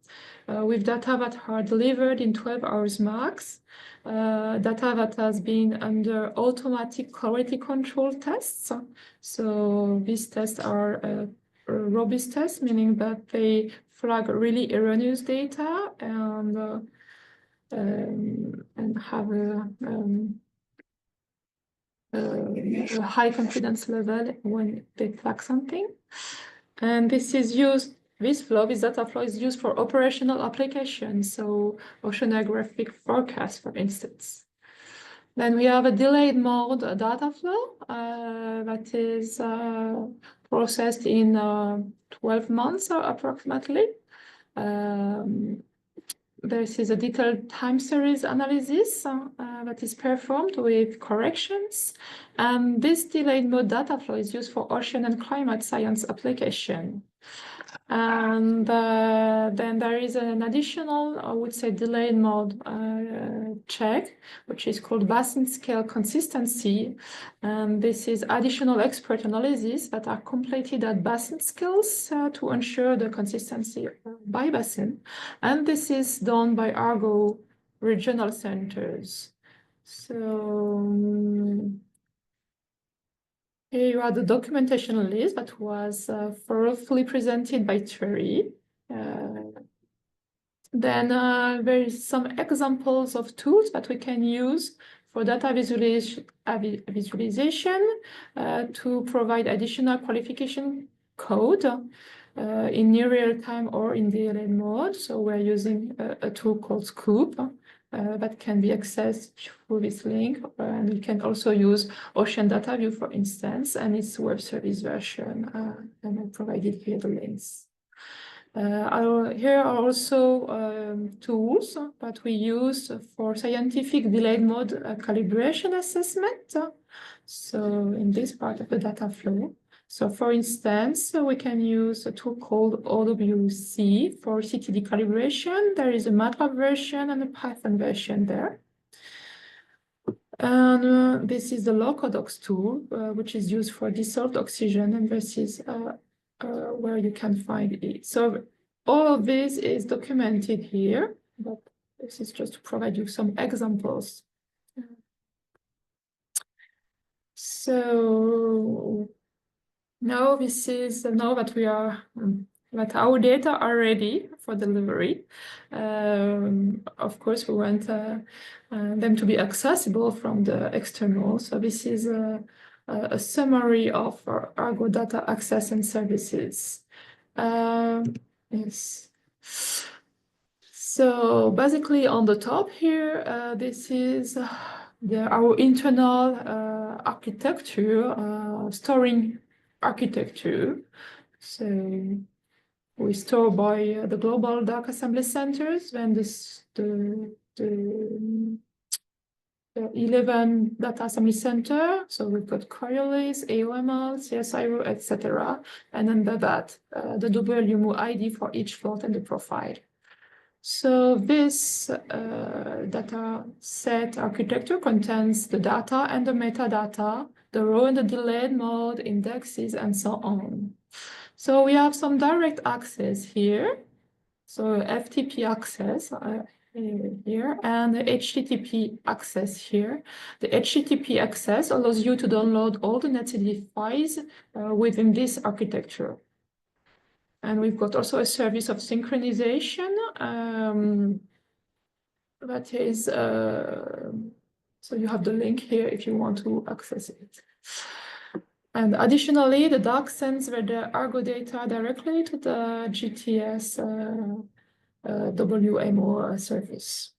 with data that are delivered in 12 hours max, data that has been under automatic quality control tests. So these tests are robust tests, meaning that they flag really erroneous data and have a high confidence level when they flag something. And this is used, this data flow is used for operational applications, so oceanographic forecast, for instance. Then we have a delayed mode data flow that is processed in 12 months approximately. This is a detailed time series analysis that is performed with corrections. And this delayed mode data flow is used for ocean and climate science application. And then there is an additional, I would say, delayed mode check, which is called basin scale consistency. And this is additional expert analysis that are completed at basin scales to ensure the consistency by basin. And this is done by Argo regional centers. So here you are the documentation list that was thoroughly presented by Thierry. Then there is some examples of tools that we can use for data visualization to provide additional qualification code in near real time or in delayed mode. So we're using a tool called Scoop that can be accessed through this link. And we can also use Ocean Data View, for instance, and its web service version. And I provided here the links. Here are also tools that we use for scientific delayed mode calibration assessment. So in this part of the data flow. So for instance, we can use a tool called OWC for CTD calibration. There is a MATLAB version and a Python version there. And this is the Locodox tool, which is used for dissolved oxygen, and this is where you can find it. So all of this is documented here, but this is just to provide you some examples. So now this is now that we are that our data are ready for delivery. Of course, we want them to be accessible from the external. So this is a summary of our Argo data access and services. Yes. So basically on the top here, this is our internal architecture, storing architecture. So we store by the global dark assembly centers, then the 11 data assembly center. So we've got Coriolis, AOML, CSIRO, etc. And under that, the WMU ID for each float and the profile. So this data set architecture contains the data and the metadata, the raw and the delayed mode, indexes, and so on. So we have some direct access here. So FTP access here and the HTTP access here. The HTTP access allows you to download all the netcd files within this architecture. And we've got also a service of synchronization that is, so you have the link here if you want to access it. And additionally, the dark sends the Argo data directly to the GTS WMO service.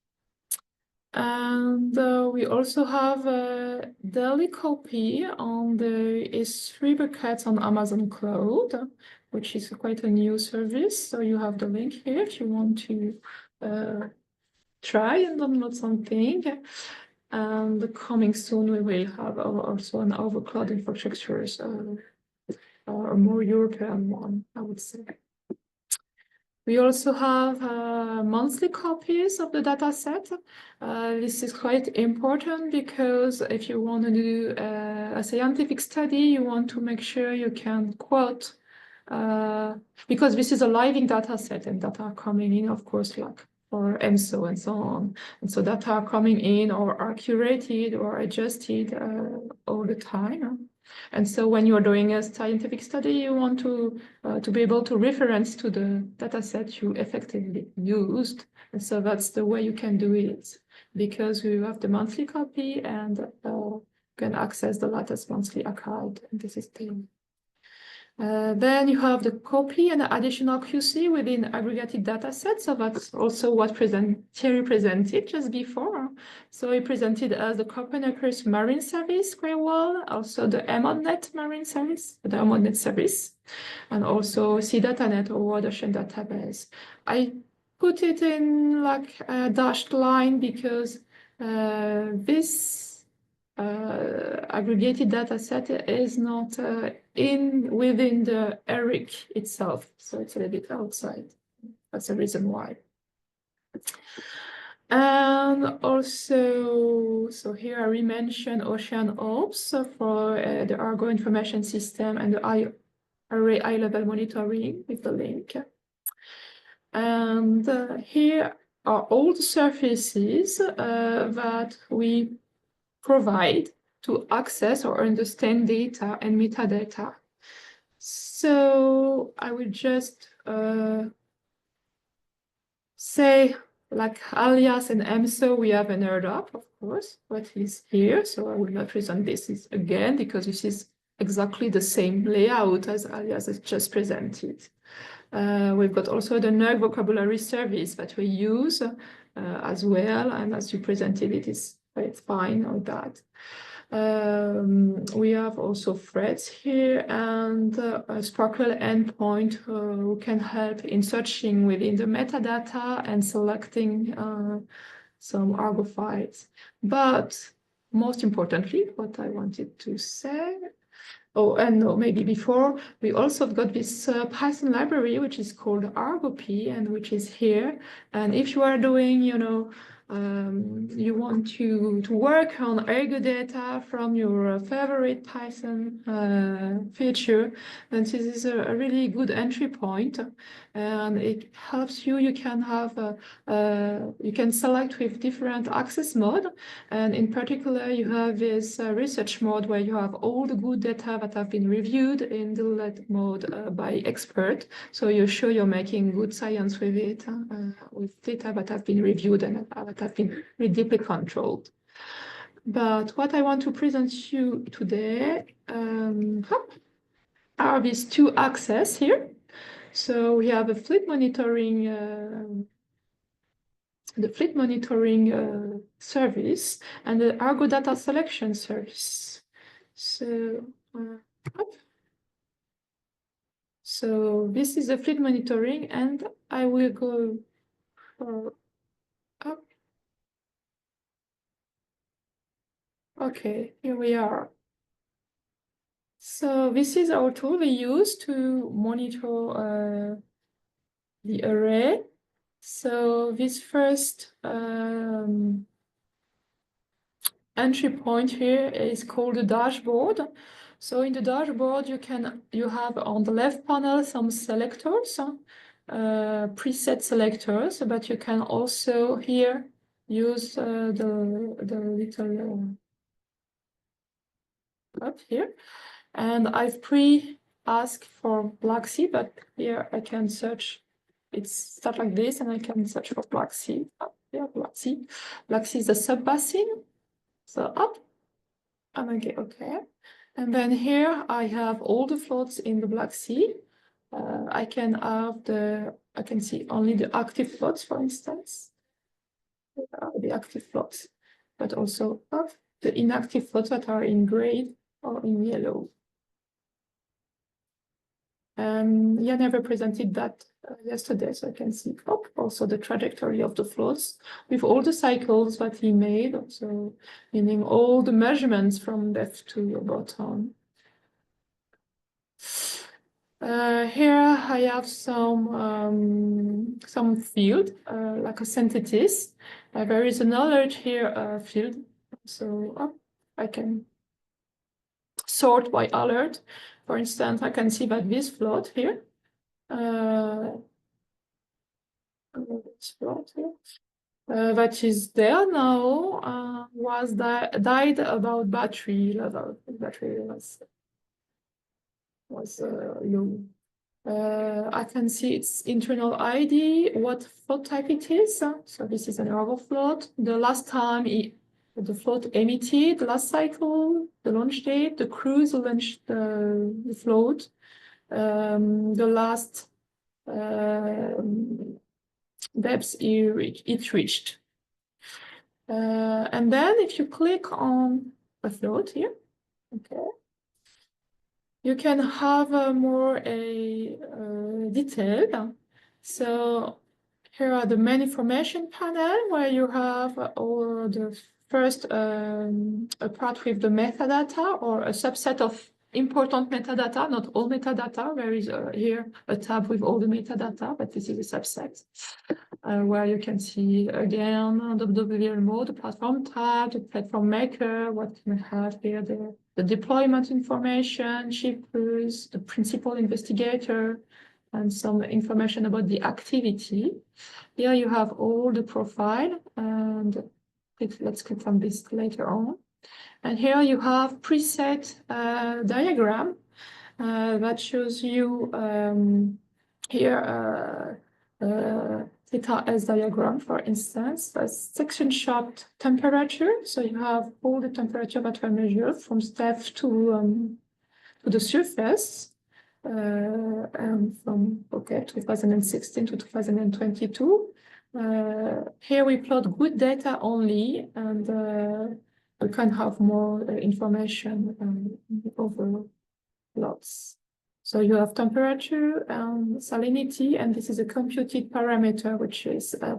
And we also have a daily copy on the S3 buckets on Amazon Cloud, which is quite a new service. So you have the link here if you want to try and download something. And coming soon, we will have also an overcloud infrastructure, a more European one, I would say. We also have monthly copies of the data set. This is quite important because if you want to do a scientific study, you want to make sure you can quote, because this is a living data set and data are coming in, of course, like for EMSO and so on. And so data are coming in or are curated or adjusted all the time. And so when you're doing a scientific study, you want to be able to reference to the data set you effectively used. And so that's the way you can do it, because you have the monthly copy and can access the latest monthly archive in the system. Then you have the copy and the additional QC within aggregated data sets. So that's also what Thierry presented just before. So he presented as the Copernicus Marine Service Grey Wall, also the EMODNet Marine Service, the EMODNet service, and also CDataNet or World Ocean Database. I put it in like a dashed line because this aggregated data set is not within the ERIC itself, so it's a little bit outside. That's the reason why. And also, so here I re-mention Ocean Ops for the Argo information system and the array eye-level monitoring with the link. And here are all the surfaces that we provide to access or understand data and metadata. So I will just say, like alias and EMSO, we have an airdrop, of course, what is here. So I will not present this again because this is exactly the same layout as alias has just presented. We've got also the NUG vocabulary service that we use as well, and as you presented, it's fine on that. We have also threads here and a Sparkle endpoint who can help in searching within the metadata and selecting some Argo files. But most importantly, what I wanted to say, maybe before, we also got this Python library, which is called ArgoP and which is here. And if you are doing, you want to work on ergo data from your favorite Python feature, then this is a really good entry point, and it helps you. You can have you can select with different access mode, and in particular you have this research mode where you have all the good data that have been reviewed in the LED mode by expert. So you're sure you're making good science with it, with data that have been reviewed and that have been really deeply controlled. But what I want to present you today are these two axes here. So we have a fleet monitoring, the fleet monitoring service and the Argo data selection service. So, so this is the fleet monitoring, and I will go for up. Okay, here we are. So this is our tool we use to monitor the array. So this first entry point here is called the dashboard. So in the dashboard, you have on the left panel some selectors, preset selectors, but you can also here use the little up here. And I've asked for Black Sea, but here I can search. It's stuff like this, and I can search for Black Sea. Yeah, Black Sea. Black Sea is a sub-basin. So up, and I get okay. And then here I have all the floats in the Black Sea. I can see only the active floats, for instance. The active floats, but also the inactive floats that are in gray or in yellow. Yeah, never presented that yesterday, so I can see also the trajectory of the floats with all the cycles that he made, so meaning all the measurements from left to bottom. Here I have some field, like a synthesis. There is an alert here field, so I can sort by alert. For instance, I can see that this float here, that is there now, died about battery level. Battery was low. I can see its internal ID, what float type it is. So this is an Argo float. The last time the float emitted, last cycle, the launch date, the cruise launched the float, the last depth it reached. And then if you click on a float here, okay, you can have more detail. So here are the main information panel where you have all the first a part with the metadata or a subset of important metadata, not all metadata. There is here a tab with all the metadata, but this is a subset where you can see again the WL mode, the platform tab, the platform maker, what you have here, the deployment information, shippers, the principal investigator, and some information about the activity. Here you have all the profile, and let's click on this later on. And here you have preset diagram that shows you here theta S diagram, for instance, a section shot temperature. So you have all the temperature that were measured from step to the surface. And from 2016 to 2022. Here we plot good data only, and we can have more information over plots. So you have temperature and salinity, and this is a computed parameter, which is a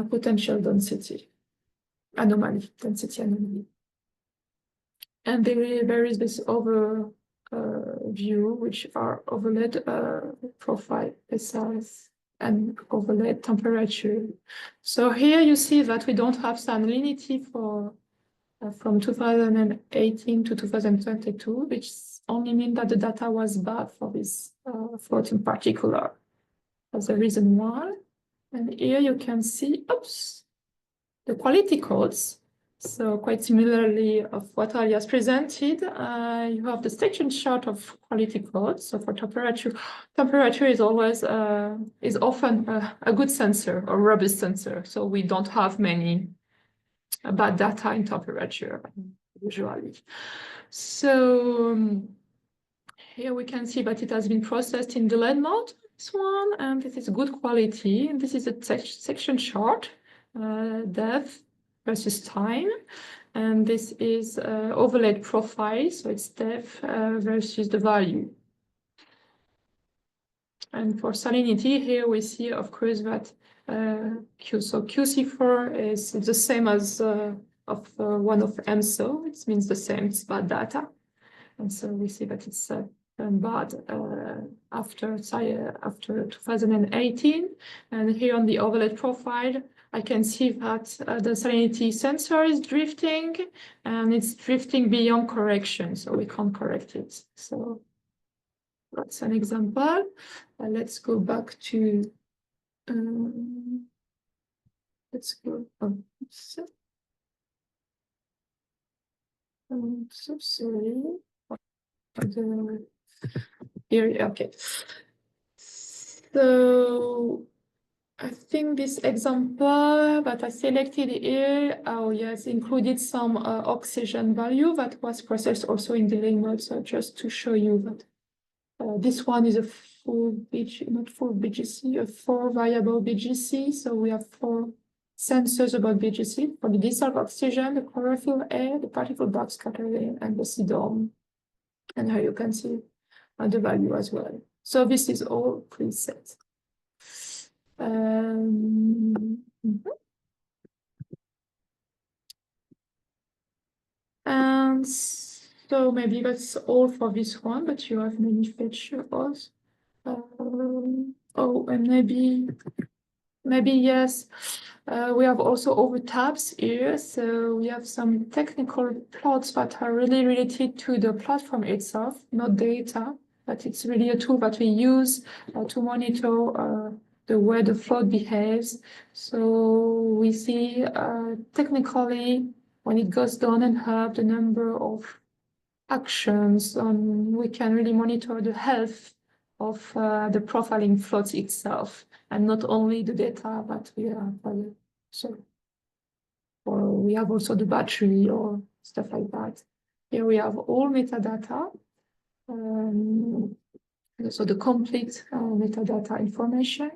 potential density anomaly, density anomaly. And there is this overview, which are overlaid profile, size, and overlay temperature. So here you see that we don't have salinity for from 2018 to 2022, which only means that the data was bad for this float in particular. That's the reason why. And here you can see, oops, the quality codes. So quite similarly of what Alias presented, you have the section chart of quality codes. So for temperature, temperature is always is often a good sensor or robust sensor. So we don't have many bad data in temperature usually. So here we can see that it has been processed in delayed mode. This one, and this is good quality. And this is a section chart, depth versus time. And this is overlaid profile, so it's depth versus the value. And for salinity, here we see, of course, that so QC4 is the same as one of EMSO. It means the same, it's bad data. And so we see that it's bad after 2018. And here on the overlaid profile, I can see that the salinity sensor is drifting, and it's drifting beyond correction, so we can't correct it. So that's an example. Let's go back to, let's go, so sorry. Here, okay. So I think this example that I selected here, oh yes, included some oxygen value that was processed also in delayed mode. So just to show you that this one is a full not full BGC, a 4 variable BGC. So we have 4 sensors about BGC for the dissolved oxygen, the chlorophyll air, the particle dark scattering, and the CDOM. And here you can see the value as well. So this is all preset. And so maybe that's all for this one, but you have many features. Oh, and maybe yes. We have also over tabs here. So we have some technical plots that are really related to the platform itself, not data, but it's really a tool that we use to monitor the way the float behaves. So we see technically when it goes down and up, the number of actions, we can really monitor the health of the profiling float itself, and not only the data that we have. So, or we have also the battery or stuff like that. Here we have all metadata. So the complete metadata information.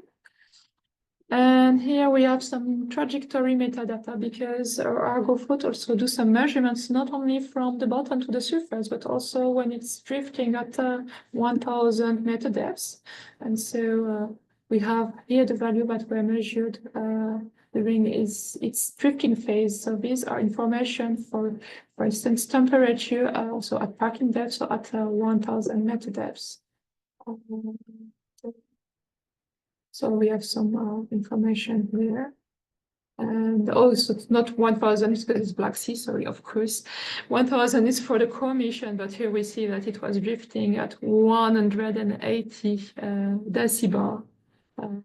And here we have some trajectory metadata, because our Argo float also do some measurements, not only from the bottom to the surface, but also when it's drifting at 1000 meter depths. And so we have here the value that were measured during its drifting phase. So these are information for instance, temperature, also at parking depth, so at 1000 meter depths. So we have some information here. And also it's not 1000, it's because it's Black Sea, sorry, of course. 1000 is for the core mission, but here we see that it was drifting at 180 decibel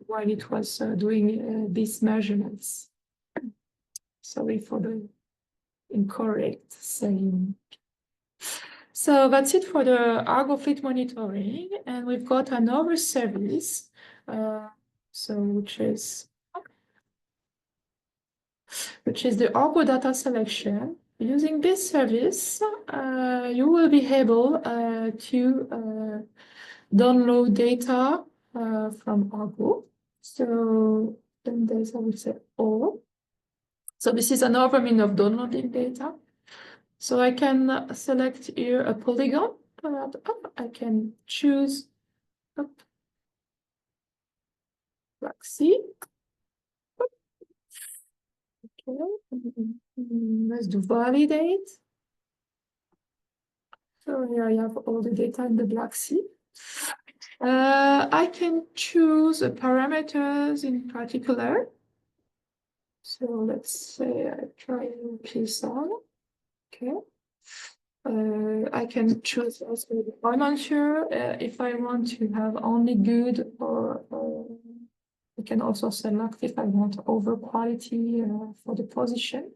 while it was doing these measurements. Sorry for the incorrect saying. So that's it for the Argo fleet monitoring. And we've got another service, which is the Argo data selection. Using this service, you will be able to download data from Argo. So then there's, I would say, all. So this is another means of downloading data. So I can select here a polygon. I can choose Black Sea. Okay, let's do validate. So here I have all the data in the Black Sea. I can choose parameters in particular. So let's say I try PSR. Okay. I can choose also the parameter if I want to have only good, or I can also select if I want over quality for the position.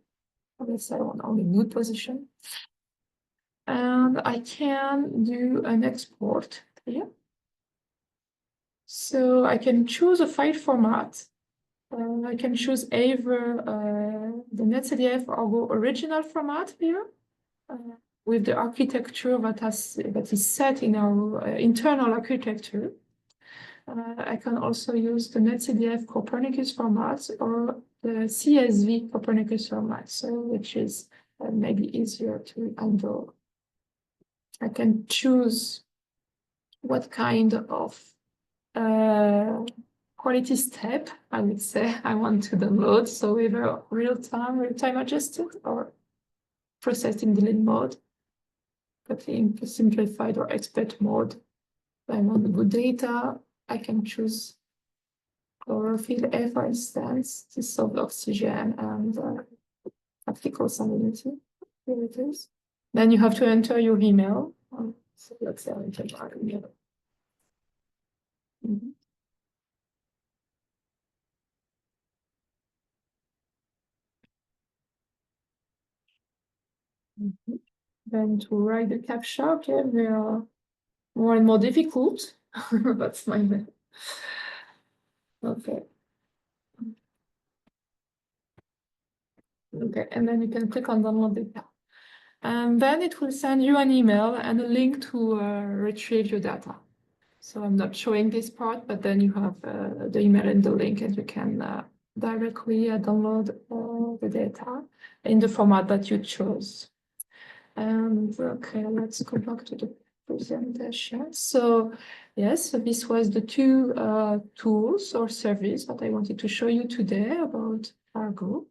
Let's say I want only good position. And I can do an export here. So I can choose a file format. I can choose either the NetCDF or the original format here with the architecture that is set in our internal architecture. I can also use the NetCDF Copernicus format or the CSV Copernicus format, so which is maybe easier to handle. I can choose what kind of quality step, I would say, I want to download. So either real-time adjusted, or processing delete mode, cutting simplified or expert mode. If I want good data, I can choose chlorophyll A, for instance, dissolved oxygen and optical salinity. Here it is. Then you have to enter your email. So let's say I enter my email. Then to write the captcha, okay, they are more and more difficult. That's my name. Okay. Okay, and then you can click on download data. And then it will send you an email and a link to retrieve your data. So I'm not showing this part, but then you have the email and the link, and you can directly download the data in the format that you chose. And okay, let's go back to the presentation. So yes, so this was the two tools or service that I wanted to show you today about Argo.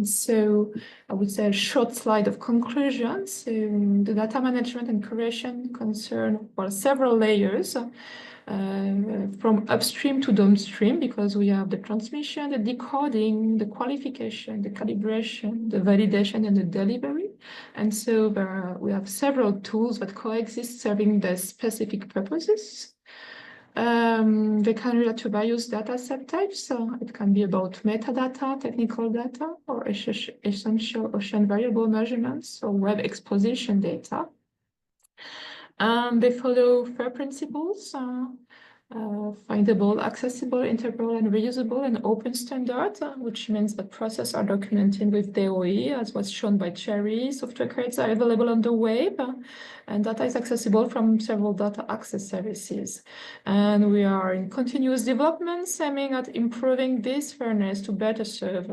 So I would say a short slide of conclusions. The data management and curation concern, well, several layers. From upstream to downstream, because we have the transmission, the decoding, the qualification, the calibration, the validation, and the delivery. And so we have several tools that coexist serving the specific purposes. They can relate to various data set types. So it can be about metadata, technical data, or essential ocean variable measurements, or web exposition data. They follow FAIR principles, findable, accessible, interoperable, and reusable, and open standard, which means that processes are documented with DOE, as was shown by Cherry. Software credits are available on the web, and data is accessible from several data access services. And we are in continuous development, aiming at improving this fairness to better serve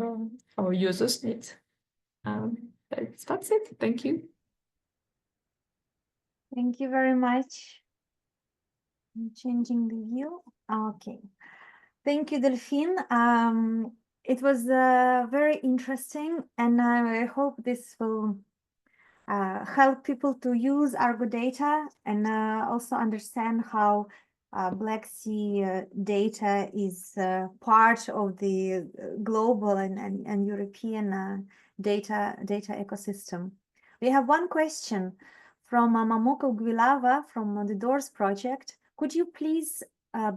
our users' needs. That's it. Thank you. Thank you very much. I'm changing the view. Okay. Thank you, Delphine. It was very interesting, and I hope this will help people to use Argo data and also understand how Black Sea data is part of the global and European data ecosystem. We have one question from Mamoko Guilava from the Doors project. Could you please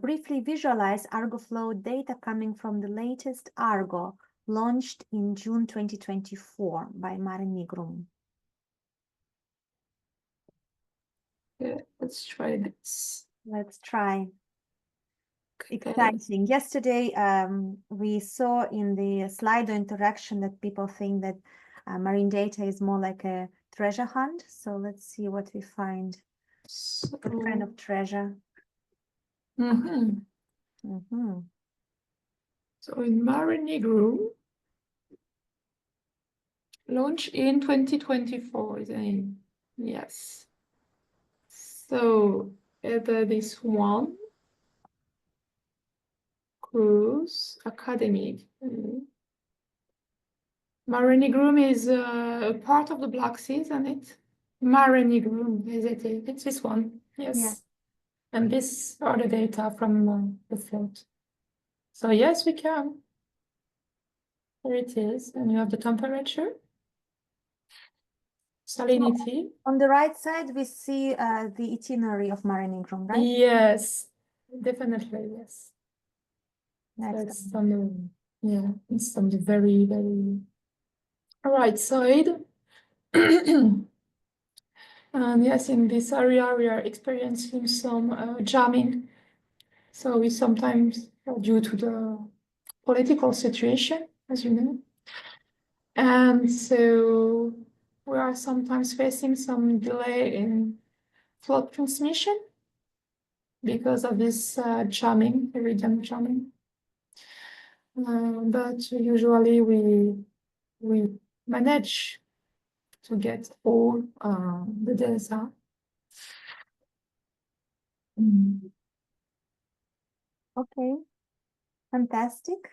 briefly visualize Argo flow data coming from the latest Argo launched in June 2024 by Mare Nigrum? Yeah, let's try this. Let's try. Okay. Exciting. Yesterday, we saw in the Slido interaction that people think that marine data is more like a treasure hunt. So let's see what we find. So, What kind of treasure? mhm. So in Mare Nigrum, launch in 2024, isn't it? Yes. So this one, cruise academic. Mare Nigrum is a part of the Black Sea, isn't it? Mare Nigrum, is it? It's this one. Yes. Yeah. And these are the data from the float. So yes, we can. There it is. And you have the temperature, salinity. On the right side, we see the itinerary of marining room, right? Yes, definitely, yes. So Next. it's on the, yeah, it's on the very, very right side. And yes, in this area, we are experiencing some jamming. So we sometimes, due to the political situation, as you know, and so we are sometimes facing some delay in flood transmission because of this jamming, iridium jamming. But usually we manage to get all the data. Okay, fantastic.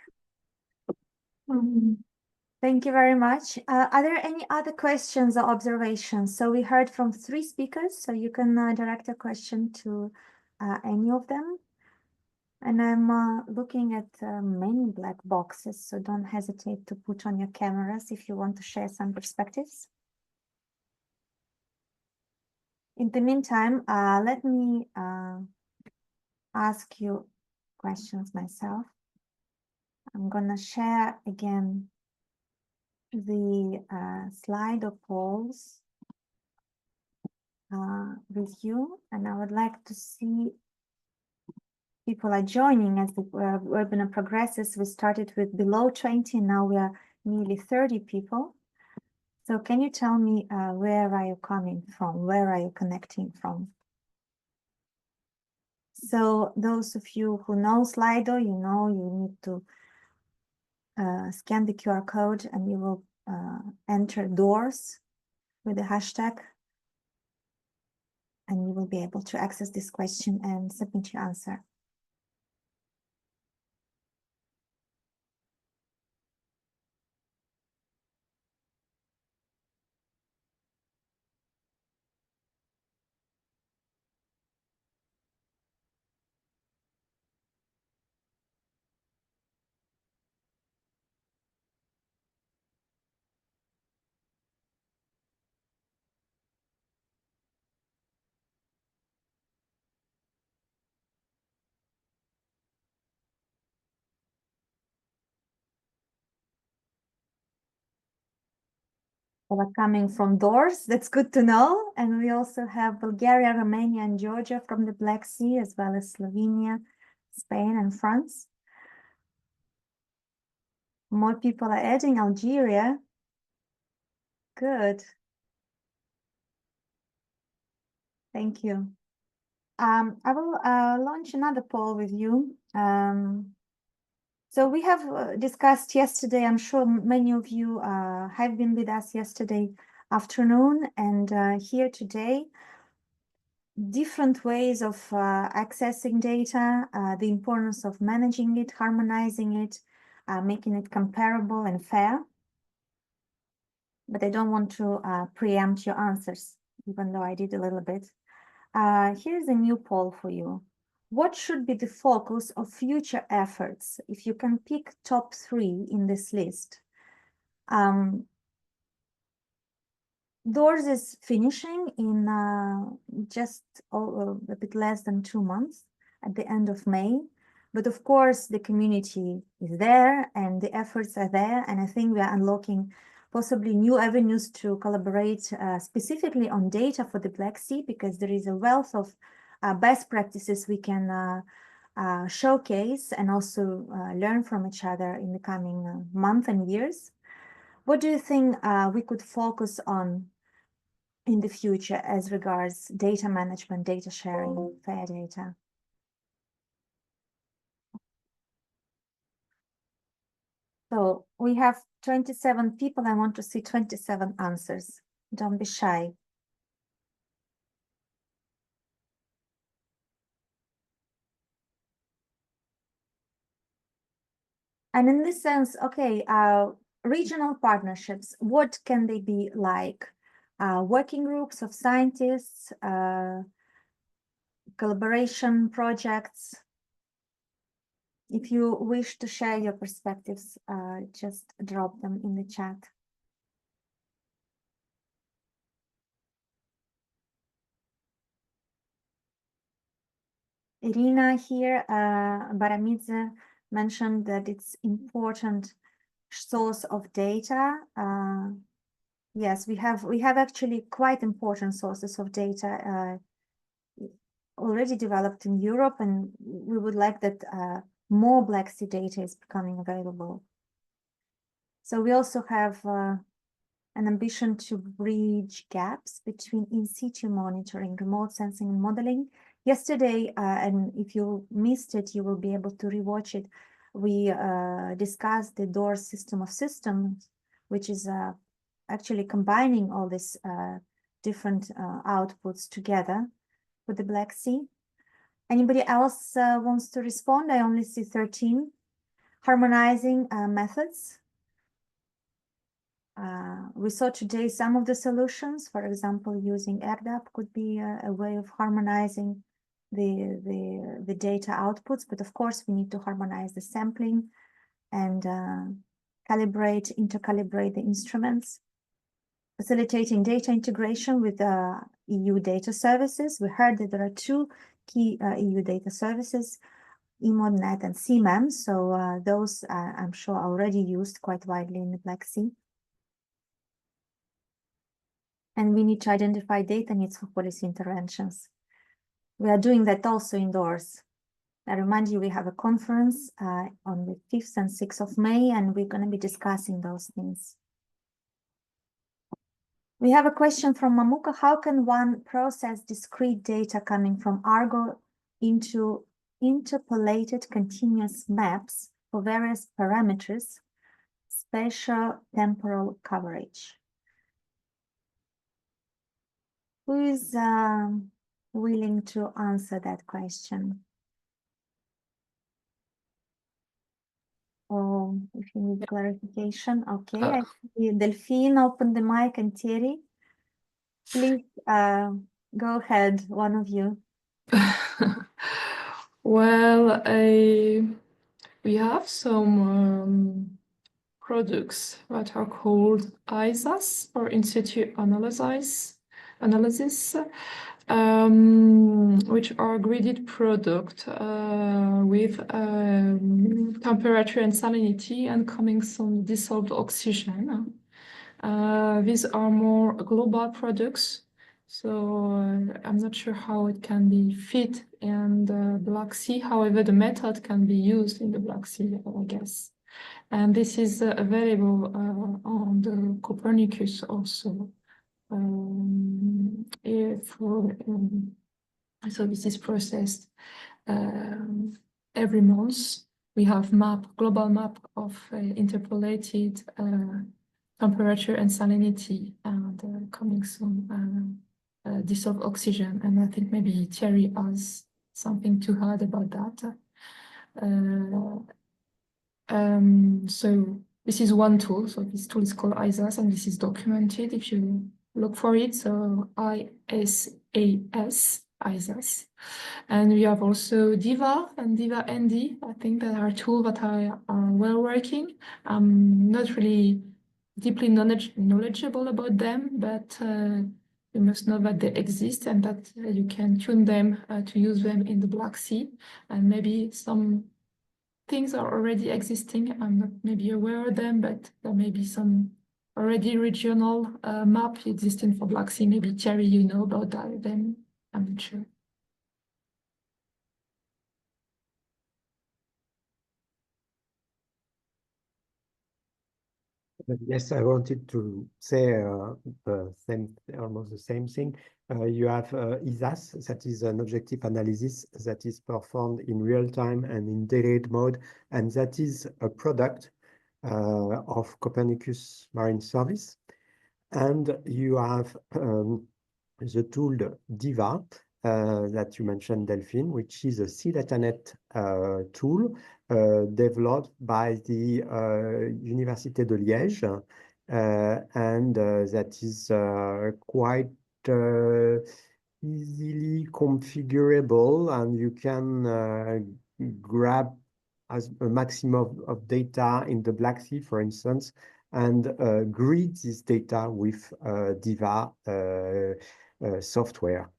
Mhm. Thank you very much. Are there any other questions or observations? So we heard from 3 speakers, so you can direct a question to any of them. And I'm looking at many black boxes, so don't hesitate to put on your cameras if you want to share some perspectives. In the meantime, let me ask you questions myself. I'm gonna share again the slide of polls with you, and I would like to see people are joining as the webinar progresses. We started with below 20, and now we are nearly 30 people. So can you tell me where are you coming from? Where are you connecting from? So those of you who know Slido, you know you need to scan the QR code and you will enter doors with the hashtag, and you will be able to access this question and submit your answer. Are coming from doors. That's good to know. And we also have Bulgaria, Romania, and Georgia from the Black Sea, as well as Slovenia, Spain, and France. More people are adding Algeria. Good. Thank you. I will launch another poll with you. So we have discussed yesterday, I'm sure many of you have been with us yesterday afternoon and here today, different ways of accessing data, the importance of managing it, harmonizing it, making it comparable and fair. But I don't want to preempt your answers, even though I did a little bit. Here's a new poll for you. What should be the focus of future efforts if you can pick top 3 in this list? Doors is finishing in just a bit less than 2 months at the end of May. But of course, the community is there and the efforts are there. And I think we are unlocking possibly new avenues to collaborate specifically on data for the Black Sea, because there is a wealth of best practices we can showcase and also learn from each other in the coming months and years. What do you think we could focus on in the future as regards data management, data sharing, fair data? So we have 27 people. I want to see 27 answers. Don't be shy. And in this sense, okay, regional partnerships, what can they be like? Working groups of scientists, collaboration projects. If you wish to share your perspectives, just drop them in the chat. Irina here, Baramidze mentioned that it's important source of data. Yes, we have actually quite important sources of data already developed in Europe, and we would like that more Black Sea data is becoming available. So we also have an ambition to bridge gaps between in situ monitoring, remote sensing and modeling. Yesterday, and if you missed it, you will be able to rewatch it. We discussed the DOOR system of systems, which is actually combining all these different outputs together with the Black Sea. Anybody else wants to respond? I only see 13. Harmonizing methods. We saw today some of the solutions. For example, using AirDAP could be a way of harmonizing the data outputs, but of course we need to harmonize the sampling and intercalibrate the instruments. Facilitating data integration with EU data services. We heard that there are two key EU data services, EMODNet and CMEM. So those I'm sure are already used quite widely in the Black Sea. And we need to identify data needs for policy interventions. We are doing that also indoors. I remind you, we have a conference on the 5th and 6th of May, and we're going to be discussing those things. We have a question from Mamuka. How can one process discrete data coming from Argo into interpolated continuous maps for various parameters, spatial temporal coverage? Who is willing to answer that question? Or if you need clarification, okay. I see Delphine open the mic and Thierry. Please go ahead, one of you. Well, we have some products that are called ISAS, or in situ analysis, which are gridded product with temperature and salinity and coming some dissolved oxygen. These are more global products, so I'm not sure how it can be fit in the Black Sea. However, the method can be used in the Black Sea, I guess. And this is available on the Copernicus also. So this is processed every month. We have global map of interpolated temperature and salinity, and coming some dissolved oxygen. And I think maybe Thierry has something to add about that. So this is one tool. So this tool is called ISAS, and this is documented if you look for it. So ISAS, ISAS. And we have also DIVA and DIVA ND. I think that are tools that are well working. I'm not really deeply knowledgeable about them, but you must know that they exist and that you can tune them to use them in the Black Sea. And maybe some things are already existing. I'm not maybe aware of them, but there may be some already regional map existing for Black Sea. Maybe Thierry, you know about that, then I'm not sure. Yes, I wanted to say almost the same thing. You have ISAS, that is an objective analysis that is performed in real time and in delayed mode, and that is a product of Copernicus Marine Service. And you have the tool DIVA that you mentioned, Delphine, which is a sea datanet tool developed by the Université de Liège, and that is quite easily configurable, and you can grab as a maximum of data in the Black Sea, for instance, and grid this data with Diva software.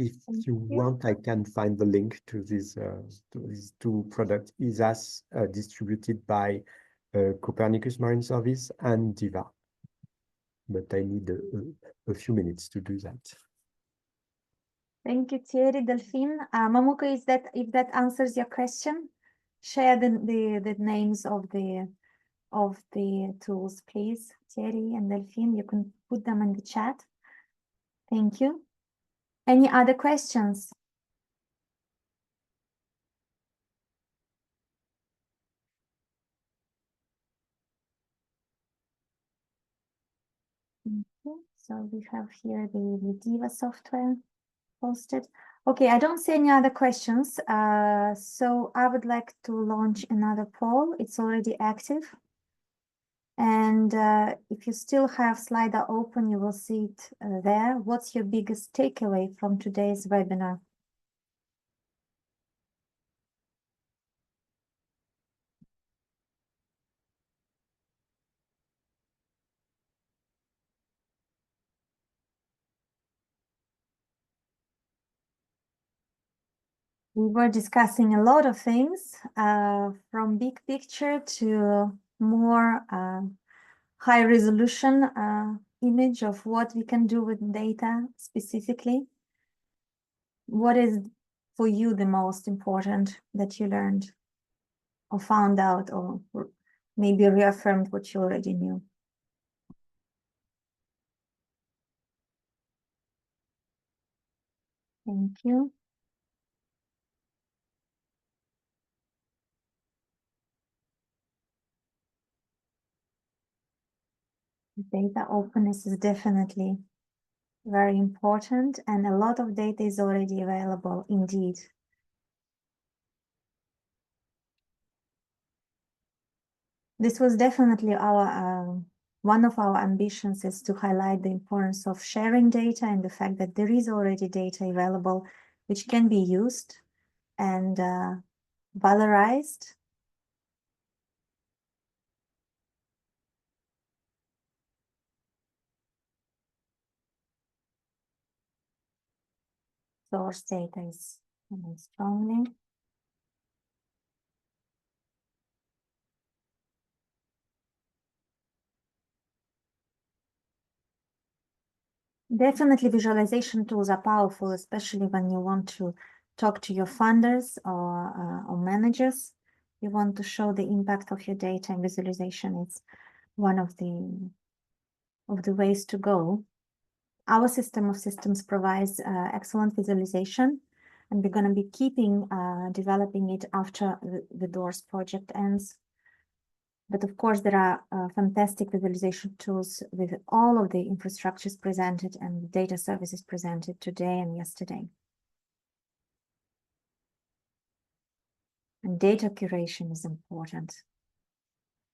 If you want, I can find the link to these two products, ISAS distributed by Copernicus Marine Service and Diva. But I need a few minutes to do that. Thank you, Thierry. Delphine. Mamuko, if that answers your question, share the names of the tools, please. Thierry and Delphine, you can put them in the chat. Thank you. Any other questions? Okay, so we have here the Diva software posted. Okay, I don't see any other questions. So I would like to launch another poll. It's already active. And if you still have Slido open, you will see it there. What's your biggest takeaway from today's webinar? We were discussing a lot of things, from big picture to more high resolution image of what we can do with data specifically. What is for you the most important that you learned or found out, or maybe reaffirmed what you already knew? Thank you. Data openness is definitely very important, and a lot of data is already available indeed. This was definitely our one of our ambitions, is to highlight the importance of sharing data and the fact that there is already data available which can be used and valorized. Source data is coming strongly. Definitely visualization tools are powerful, especially when you want to talk to your funders or managers. You want to show the impact of your data, and visualization is one of the ways to go. Our system of systems provides excellent visualization, and we're going to be keeping developing it after the DOORS project ends. But of course, there are fantastic visualization tools with all of the infrastructures presented and data services presented today and yesterday. And data curation is important.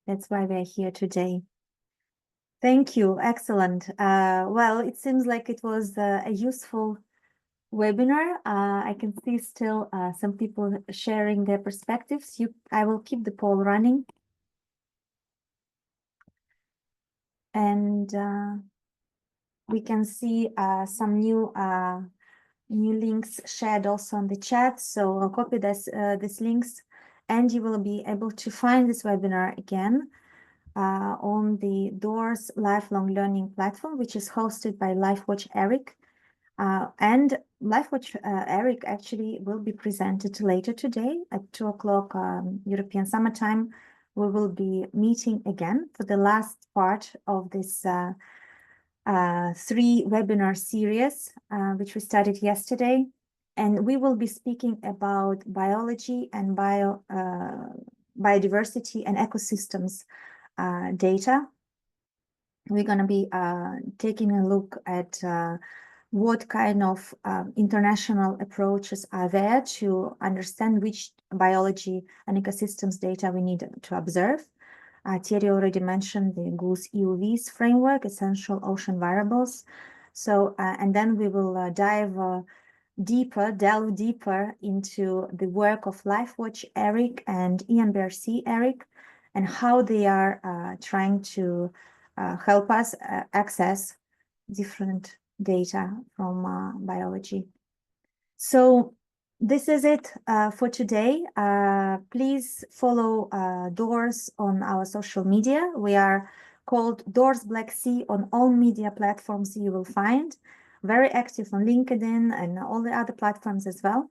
That's why we're here today. Thank you. Excellent. Well, it seems like it was a useful webinar. I can see still some people sharing their perspectives. I will keep the poll running. And we can see some new links shared also on the chat. So I'll copy these links, and you will be able to find this webinar again on the DOORS Lifelong Learning platform, which is hosted by LifeWatch Eric. And LifeWatch Eric actually will be presented later today at 2 o'clock European Summer Time. We will be meeting again for the last part of this 3-webinar series, which we started yesterday. And we will be speaking about biology and biodiversity and ecosystems data. We're going to be taking a look at what kind of international approaches are there to understand which biology and ecosystems data we need to observe. Thierry already mentioned the Goose EUVs framework, essential ocean variables. So, and then we will delve deeper into the work of LifeWatch Eric and EMBRC Eric, and how they are trying to help us access different data from biology. So this is it for today. Please follow DOORS on our social media. We are called DOORS Black Sea on all media platforms you will find. Very active on LinkedIn and all the other platforms as well.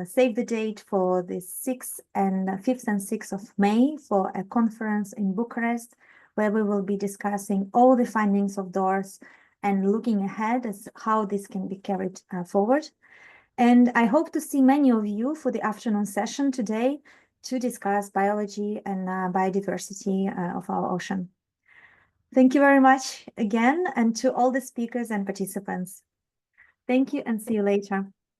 Save the date for the 5th and 6th of May for a conference in Bucharest, where we will be discussing all the findings of DOORS and looking ahead as how this can be carried forward. And I hope to see many of you for the afternoon session today to discuss biology and biodiversity of our ocean. Thank you very much again, and to all the speakers and participants. Thank you and see you later.